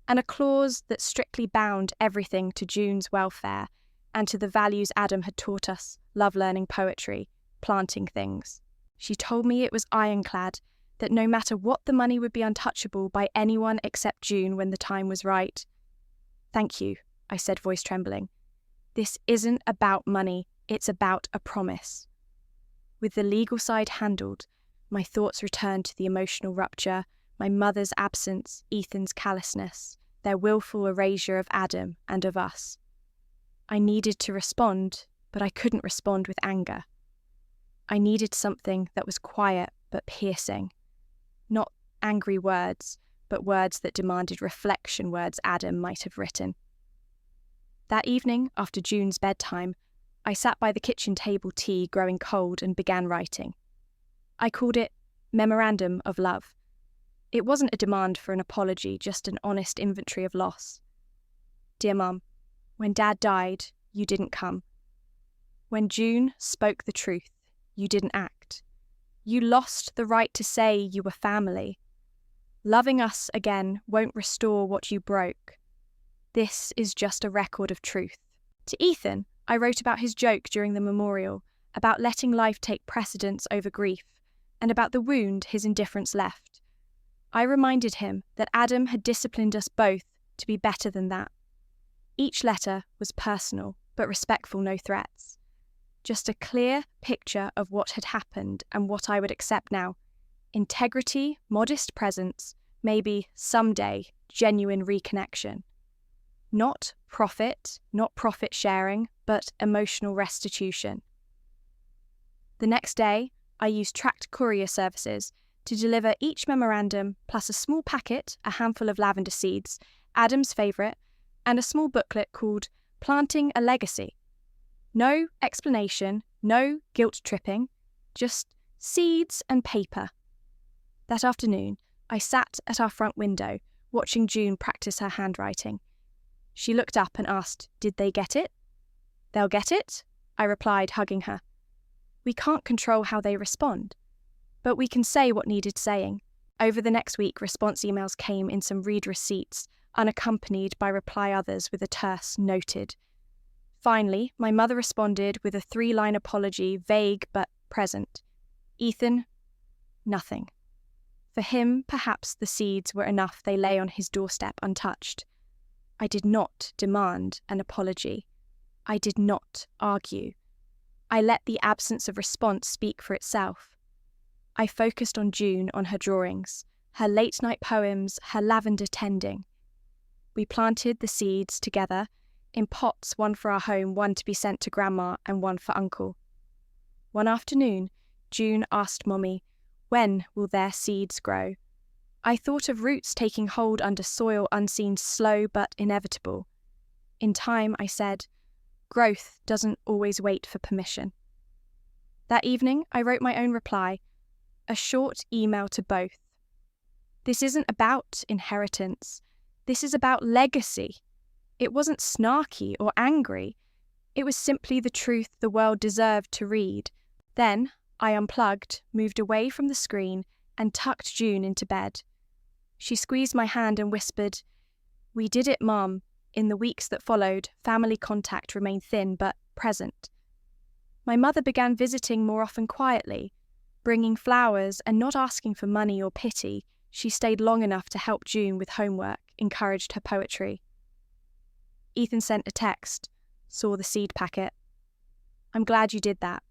and a clause that strictly bound everything to June's welfare and to the values Adam had taught us: love, learning, poetry, planting things. She told me it was ironclad, that no matter what, the money would be untouchable by anyone except June when the time was right. "Thank you," I said, voice trembling. "This isn't about money, it's about a promise." With the legal side handled, my thoughts returned to the emotional rupture, my mother's absence, Ethan's callousness, their willful erasure of Adam and of us. I needed to respond, but I couldn't respond with anger. I needed something that was quiet but piercing. Not angry words, but words that demanded reflection, words Adam might have written. That evening, after June's bedtime, I sat by the kitchen table, tea growing cold, and began writing. I called it Memorandum of Love. It wasn't a demand for an apology, just an honest inventory of loss. Dear Mum, when Dad died, you didn't come. When June spoke the truth, you didn't act. You lost the right to say you were family. Loving us again won't restore what you broke. This is just a record of truth. To Ethan, I wrote about his joke during the memorial, about letting life take precedence over grief, and about the wound his indifference left. I reminded him that Adam had disciplined us both to be better than that. Each letter was personal, but respectful, no threats. just a clear picture of what had happened and what I would accept now. Integrity, modest presence, maybe someday genuine reconnection. Not profit sharing, but emotional restitution. The next day, I used tracked courier services to deliver each memorandum plus a small packet, a handful of lavender seeds, Adam's favourite, and a small booklet called Planting a Legacy. No explanation, no guilt-tripping, just seeds and paper. That afternoon, I sat at our front window, watching June practice her handwriting. She looked up and asked, "Did they get it?" "They'll get it," I replied, hugging her. We can't control how they respond, but we can say what needed saying. Over the next week, response emails came in some read receipts, unaccompanied by reply others with a terse "noted." Finally, my mother responded with a 3-line apology, vague but present. Ethan, nothing. For him, perhaps the seeds were enough they lay on his doorstep untouched. I did not demand an apology. I did not argue. I let the absence of response speak for itself. I focused on June, on her drawings, her late-night poems, her lavender tending. We planted the seeds together, in pots, one for our home, one to be sent to Grandma, and one for Uncle. One afternoon, June asked Mommy, "When will their seeds grow?" I thought of roots taking hold under soil unseen, slow but inevitable. In time, I said, growth doesn't always wait for permission. That evening, I wrote my own reply, a short email to both. This isn't about inheritance. This is about legacy. It wasn't snarky or angry. It was simply the truth the world deserved to read. Then I unplugged, moved away from the screen, and tucked June into bed. She squeezed my hand and whispered, "We did it, Mom." In the weeks that followed, family contact remained thin but present. My mother began visiting more often quietly, bringing flowers and not asking for money or pity. She stayed long enough to help June with homework, encouraged her poetry. Ethan sent a text, saw the seed packet. "I'm glad you did that."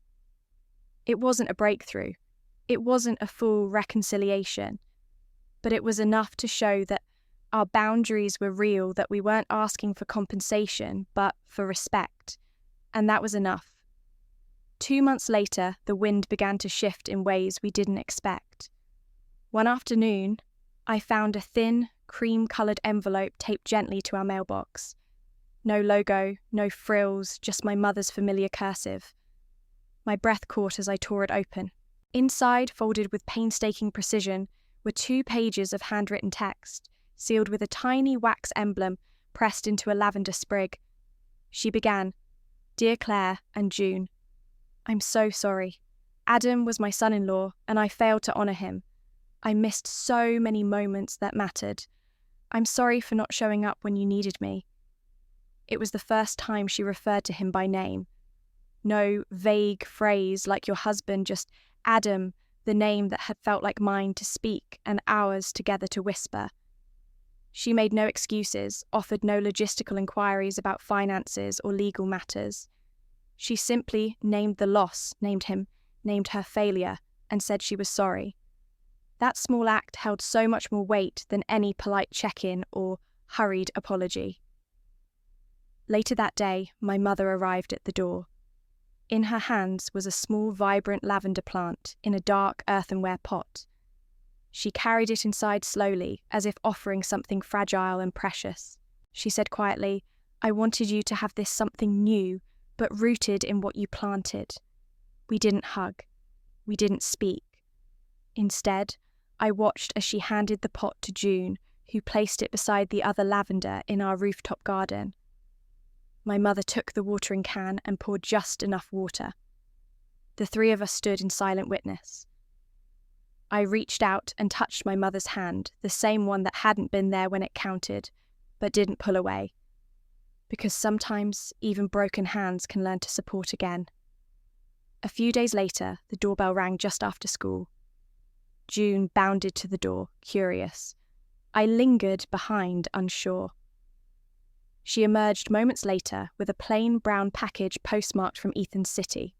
It wasn't a breakthrough. It wasn't a full reconciliation. But it was enough to show that our boundaries were real, that we weren't asking for compensation, but for respect. And that was enough. 2 months later, the wind began to shift in ways we didn't expect. One afternoon, I found a thin, cream-coloured envelope taped gently to our mailbox. No logo, no frills, just my mother's familiar cursive. My breath caught as I tore it open. Inside, folded with painstaking precision, were 2 pages of handwritten text, sealed with a tiny wax emblem pressed into a lavender sprig. She began, "Dear Claire and June, I'm so sorry. Adam was my son-in-law, and I failed to honour him. I missed so many moments that mattered. I'm sorry for not showing up when you needed me." It was the first time she referred to him by name. No vague phrase like your husband, just Adam, the name that had felt like mine to speak and ours together to whisper. She made no excuses, offered no logistical inquiries about finances or legal matters. She simply named the loss, named him, named her failure, and said she was sorry. That small act held so much more weight than any polite check-in or hurried apology. Later that day, my mother arrived at the door. In her hands was a small, vibrant lavender plant in a dark earthenware pot. She carried it inside slowly, as if offering something fragile and precious. She said quietly, "I wanted you to have this something new, but rooted in what you planted." We didn't hug. We didn't speak. Instead, I watched as she handed the pot to June, who placed it beside the other lavender in our rooftop garden. My mother took the watering can and poured just enough water. The 3 of us stood in silent witness. I reached out and touched my mother's hand, the same one that hadn't been there when it counted, but didn't pull away. Because sometimes even broken hands can learn to support again. A few days later, the doorbell rang just after school. June bounded to the door, curious. I lingered behind, unsure. She emerged moments later with a plain brown package postmarked from Ethan's city.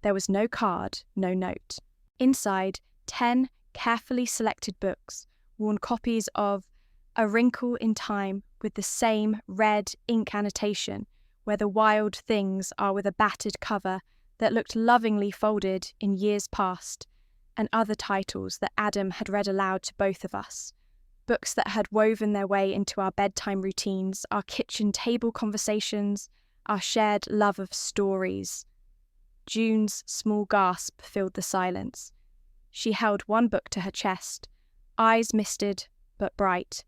There was no card, no note. Inside, 10 carefully selected books, worn copies of A Wrinkle in Time with the same red ink annotation, where the wild things are with a battered cover that looked lovingly folded in years past, and other titles that Adam had read aloud to both of us. Books that had woven their way into our bedtime routines, our kitchen table conversations, our shared love of stories. June's small gasp filled the silence. She held one book to her chest, eyes misted but bright.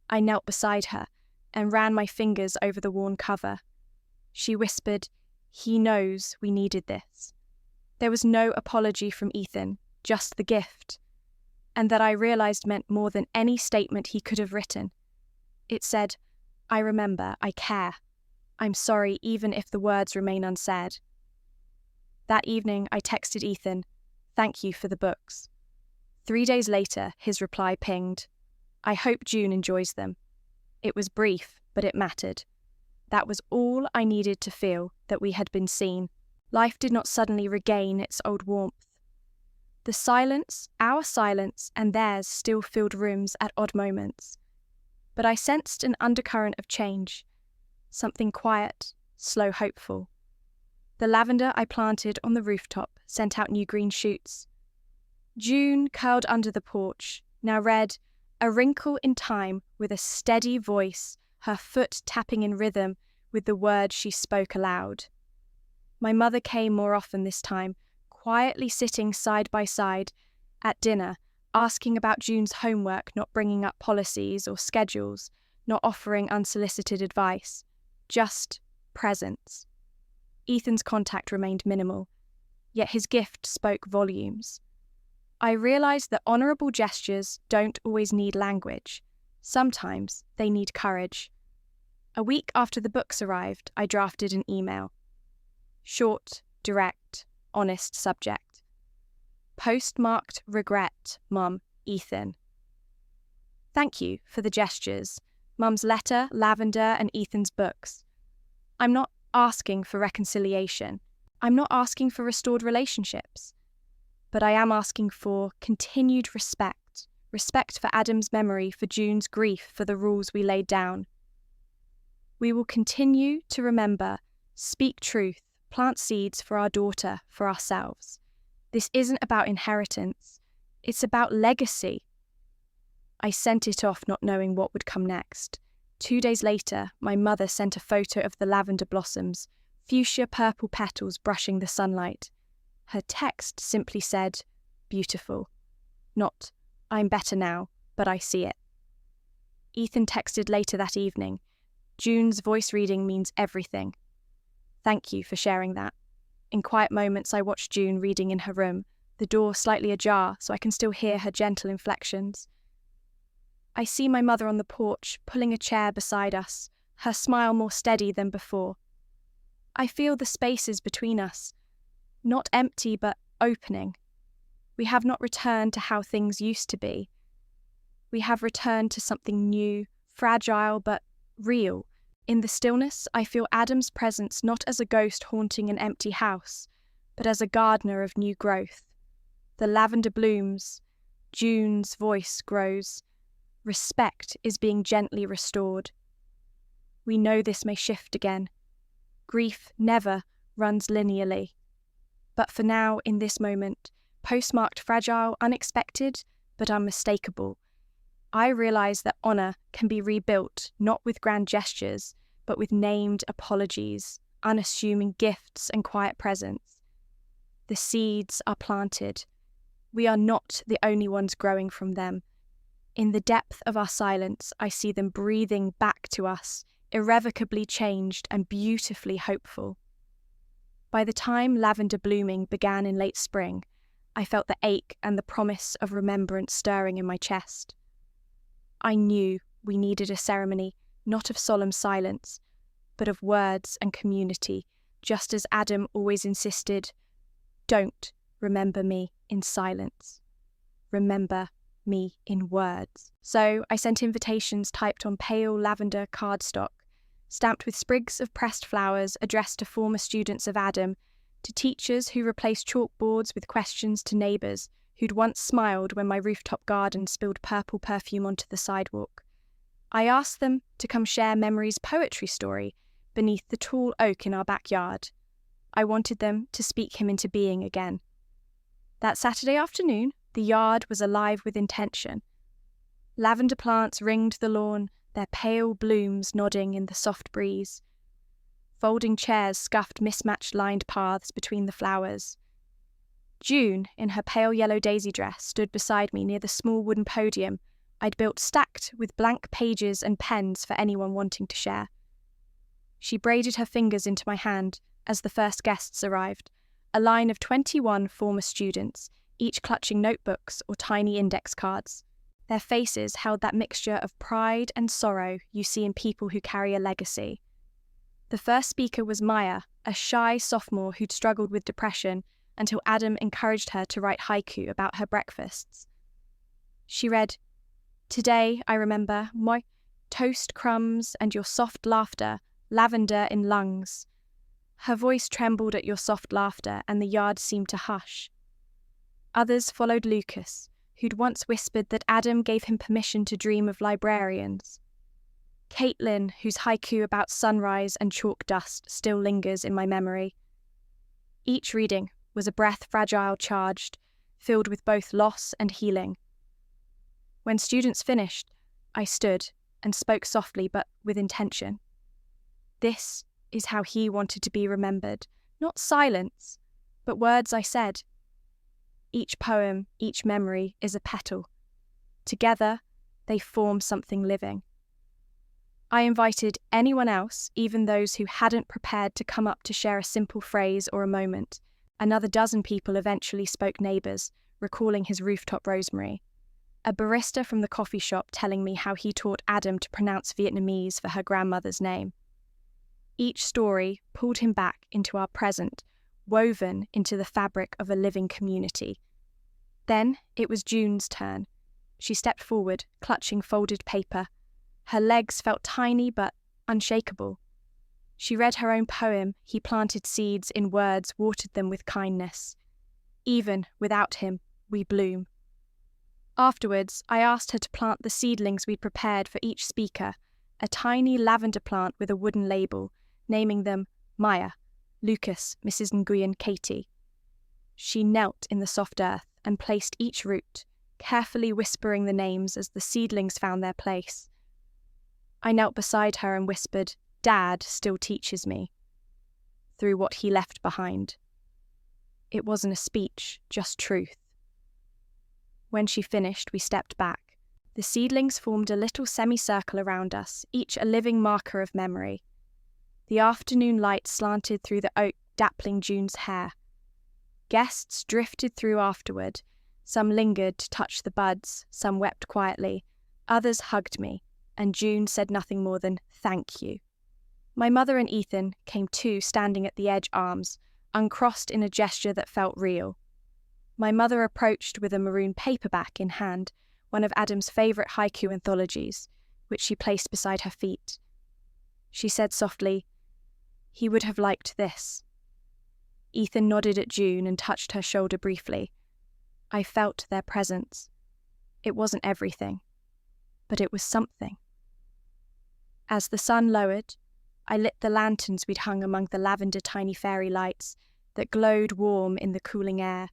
I knelt beside her and ran my fingers over the worn cover. She whispered, "He knows we needed this." There was no apology from Ethan, just the gift, and that I realised meant more than any statement he could have written. It said, "I remember, I care. I'm sorry even if the words remain unsaid." That evening I texted Ethan, "Thank you for the books." 3 days later, his reply pinged, "I hope June enjoys them." It was brief, but it mattered. That was all I needed to feel that we had been seen. Life did not suddenly regain its old warmth. The silence, our silence, and theirs still filled rooms at odd moments. But I sensed an undercurrent of change, something quiet, slow, hopeful. The lavender I planted on the rooftop sent out new green shoots. June, curled under the porch, now read A Wrinkle in Time with a steady voice, her foot tapping in rhythm with the words she spoke aloud. My mother came more often this time, quietly sitting side by side at dinner, asking about June's homework, not bringing up policies or schedules, not offering unsolicited advice, just presence. Ethan's contact remained minimal, yet his gift spoke volumes. I realised that honourable gestures don't always need language. Sometimes they need courage. A week after the books arrived, I drafted an email. Short, direct, honest subject. Postmarked regret, Mum, Ethan. Thank you for the gestures, Mum's letter, lavender, and Ethan's books. I'm not asking for reconciliation. I'm not asking for restored relationships. But I am asking for continued respect. Respect for Adam's memory, for June's grief, for the rules we laid down. We will continue to remember, speak truth, plant seeds for our daughter, for ourselves. This isn't about inheritance. It's about legacy. I sent it off not knowing what would come next. 2 days later, my mother sent a photo of the lavender blossoms, fuchsia purple petals brushing the sunlight. Her text simply said, "Beautiful." Not, "I'm better now, but I see it." Ethan texted later that evening, "June's voice reading means everything. Thank you for sharing that." In quiet moments, I watched June reading in her room, the door slightly ajar so I can still hear her gentle inflections. I see my mother on the porch, pulling a chair beside us, her smile more steady than before. I feel the spaces between us, not empty but opening. We have not returned to how things used to be. We have returned to something new, fragile but real. In the stillness, I feel Adam's presence not as a ghost haunting an empty house, but as a gardener of new growth. The lavender blooms, June's voice grows. Respect is being gently restored. We know this may shift again. Grief never runs linearly. But for now, in this moment, postmarked fragile, unexpected, but unmistakable, I realise that honour can be rebuilt not with grand gestures, but with named apologies, unassuming gifts and quiet presence. The seeds are planted. We are not the only ones growing from them. In the depth of our silence, I see them breathing back to us, irrevocably changed and beautifully hopeful. By the time lavender blooming began in late spring, I felt the ache and the promise of remembrance stirring in my chest. I knew we needed a ceremony, not of solemn silence, but of words and community, just as Adam always insisted, "Don't remember me in silence. Remember me in words." So I sent invitations typed on pale lavender cardstock, stamped with sprigs of pressed flowers addressed to former students of Adam, to teachers who replaced chalkboards with questions to neighbours who'd once smiled when my rooftop garden spilled purple perfume onto the sidewalk. I asked them to come share Memory's poetry story beneath the tall oak in our backyard. I wanted them to speak him into being again. That Saturday afternoon, the yard was alive with intention. Lavender plants ringed the lawn, their pale blooms nodding in the soft breeze. Folding chairs scuffed mismatched-lined paths between the flowers. June, in her pale yellow daisy dress, stood beside me near the small wooden podium I'd built stacked with blank pages and pens for anyone wanting to share. She braided her fingers into my hand as the first guests arrived, a line of 21 former students, each clutching notebooks or tiny index cards. Their faces held that mixture of pride and sorrow you see in people who carry a legacy. The first speaker was Maya, a shy sophomore who'd struggled with depression until Adam encouraged her to write haiku about her breakfasts. She read, "Today I remember my toast crumbs and your soft laughter, lavender in lungs." Her voice trembled at your soft laughter and the yard seemed to hush. Others followed Lucas, who'd once whispered that Adam gave him permission to dream of librarians. Caitlin, whose haiku about sunrise and chalk dust still lingers in my memory. Each reading was a breath fragile charged, filled with both loss and healing. When students finished, I stood and spoke softly but with intention. This is how he wanted to be remembered, not silence, but words I said. Each poem, each memory is a petal. Together, they form something living. I invited anyone else, even those who hadn't prepared to come up to share a simple phrase or a moment. Another dozen people eventually spoke neighbours, recalling his rooftop rosemary. A barista from the coffee shop telling me how he taught Adam to pronounce Vietnamese for her grandmother's name. Each story pulled him back into our present, woven into the fabric of a living community. Then it was June's turn. She stepped forward, clutching folded paper. Her legs felt tiny but unshakable. She read her own poem. He planted seeds in words, watered them with kindness. Even without him, we bloom. Afterwards, I asked her to plant the seedlings we'd prepared for each speaker, a tiny lavender plant with a wooden label, naming them Maya, Lucas, Mrs. Nguyen, Katie. She knelt in the soft earth and placed each root, carefully whispering the names as the seedlings found their place. I knelt beside her and whispered, "Dad still teaches me," through what he left behind. It wasn't a speech, just truth. When she finished, we stepped back. The seedlings formed a little semicircle around us, each a living marker of memory. The afternoon light slanted through the oak, dappling June's hair. Guests drifted through afterward. Some lingered to touch the buds, some wept quietly, others hugged me, and June said nothing more than "thank you." My mother and Ethan came too, standing at the edge, arms uncrossed in a gesture that felt real. My mother approached with a maroon paperback in hand, one of Adam's favourite haiku anthologies, which she placed beside her feet. She said softly, "He would have liked this." Ethan nodded at June and touched her shoulder briefly. I felt their presence. It wasn't everything, but it was something. As the sun lowered, I lit the lanterns we'd hung among the lavender tiny fairy lights that glowed warm in the cooling air.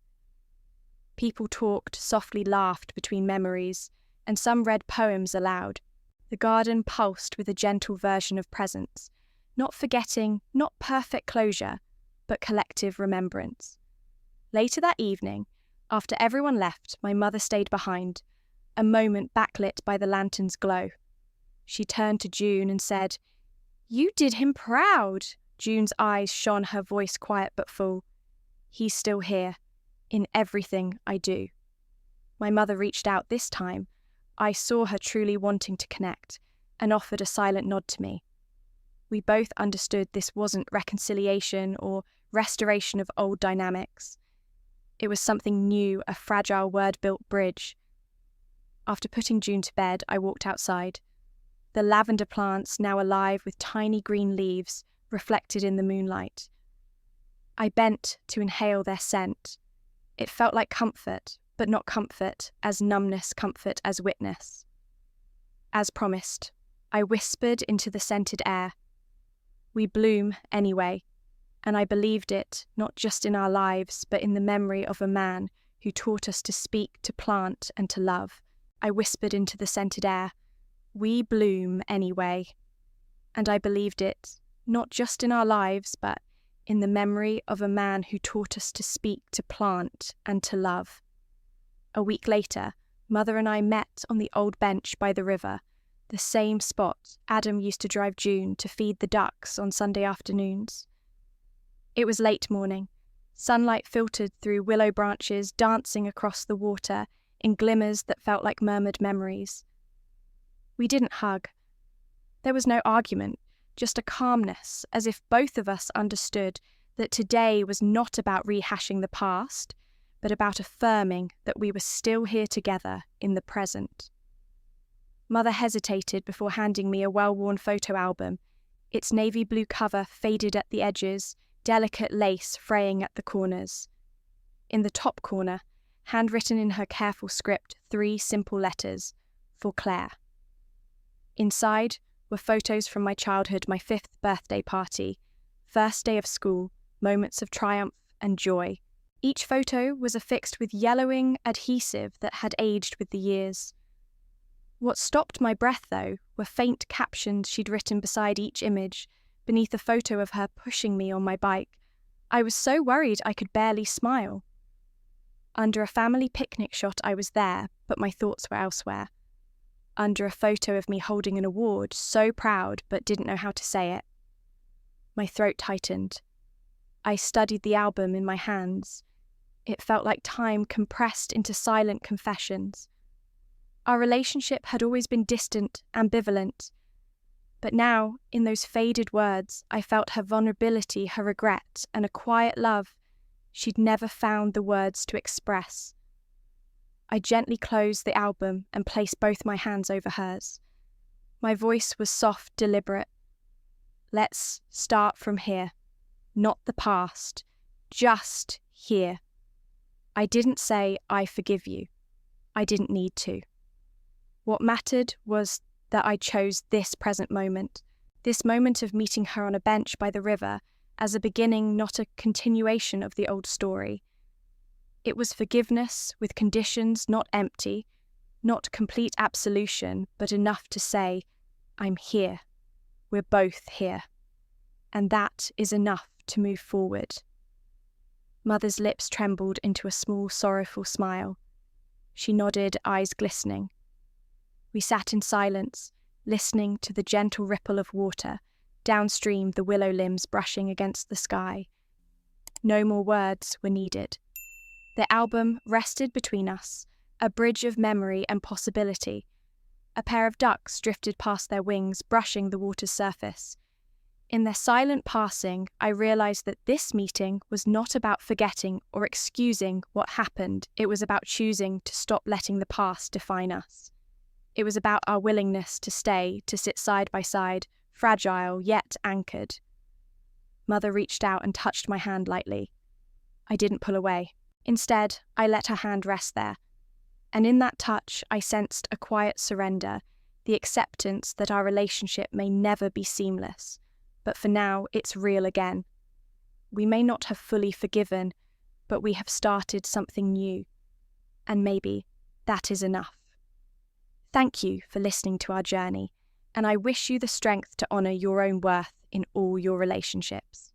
People talked, softly laughed between memories, and some read poems aloud. The garden pulsed with a gentle version of presence, not forgetting, not perfect closure, but collective remembrance. Later that evening, after everyone left, my mother stayed behind, a moment backlit by the lantern's glow. She turned to June and said, "You did him proud." June's eyes shone, her voice quiet but full. "He's still here, in everything I do." My mother reached out this time. I saw her truly wanting to connect, and offered a silent nod to me. We both understood this wasn't reconciliation or restoration of old dynamics. It was something new, a fragile word-built bridge. After putting June to bed, I walked outside. The lavender plants, now alive with tiny green leaves, reflected in the moonlight. I bent to inhale their scent. It felt like comfort, but not comfort, as numbness, comfort as witness. As promised, I whispered into the scented air. We bloom anyway, and I believed it not just in our lives, but in the memory of a man who taught us to speak, to plant, and to love. I whispered into the scented air. We bloom anyway. And I believed it, not just in our lives, but in the memory of a man who taught us to speak, to plant, and to love. A week later, Mother and I met on the old bench by the river, the same spot Adam used to drive June to feed the ducks on Sunday afternoons. It was late morning. Sunlight filtered through willow branches, dancing across the water in glimmers that felt like murmured memories. We didn't hug. There was no argument, just a calmness, as if both of us understood that today was not about rehashing the past, but about affirming that we were still here together in the present. Mother hesitated before handing me a well-worn photo album, its navy blue cover faded at the edges, delicate lace fraying at the corners. In the top corner, handwritten in her careful script, 3 simple letters, for Claire. Inside were photos from my childhood, my 5th birthday party, first day of school, moments of triumph and joy. Each photo was affixed with yellowing adhesive that had aged with the years. What stopped my breath, though, were faint captions she'd written beside each image, beneath a photo of her pushing me on my bike. I was so worried I could barely smile. Under a family picnic shot I was there, but my thoughts were elsewhere. Under a photo of me holding an award, so proud but didn't know how to say it. My throat tightened. I studied the album in my hands. It felt like time compressed into silent confessions. Our relationship had always been distant, ambivalent. But now, in those faded words, I felt her vulnerability, her regret, and a quiet love she'd never found the words to express. I gently closed the album and placed both my hands over hers. My voice was soft, deliberate. Let's start from here. Not the past. Just here. I didn't say, I forgive you. I didn't need to. What mattered was that I chose this present moment, this moment of meeting her on a bench by the river, as a beginning, not a continuation of the old story. It was forgiveness with conditions, not empty, not complete absolution, but enough to say, I'm here. We're both here. And that is enough to move forward. Mother's lips trembled into a small, sorrowful smile. She nodded, eyes glistening. We sat in silence, listening to the gentle ripple of water, downstream the willow limbs brushing against the sky. No more words were needed. The album rested between us, a bridge of memory and possibility. A pair of ducks drifted past their wings, brushing the water's surface. In their silent passing, I realized that this meeting was not about forgetting or excusing what happened. It was about choosing to stop letting the past define us. It was about our willingness to stay, to sit side by side, fragile yet anchored. Mother reached out and touched my hand lightly. I didn't pull away. Instead, I let her hand rest there. And in that touch, I sensed a quiet surrender, the acceptance that our relationship may never be seamless, but for now, it's real again. We may not have fully forgiven, but we have started something new. And maybe that is enough. Thank you for listening to our journey, and I wish you the strength to honour your own worth in all your relationships.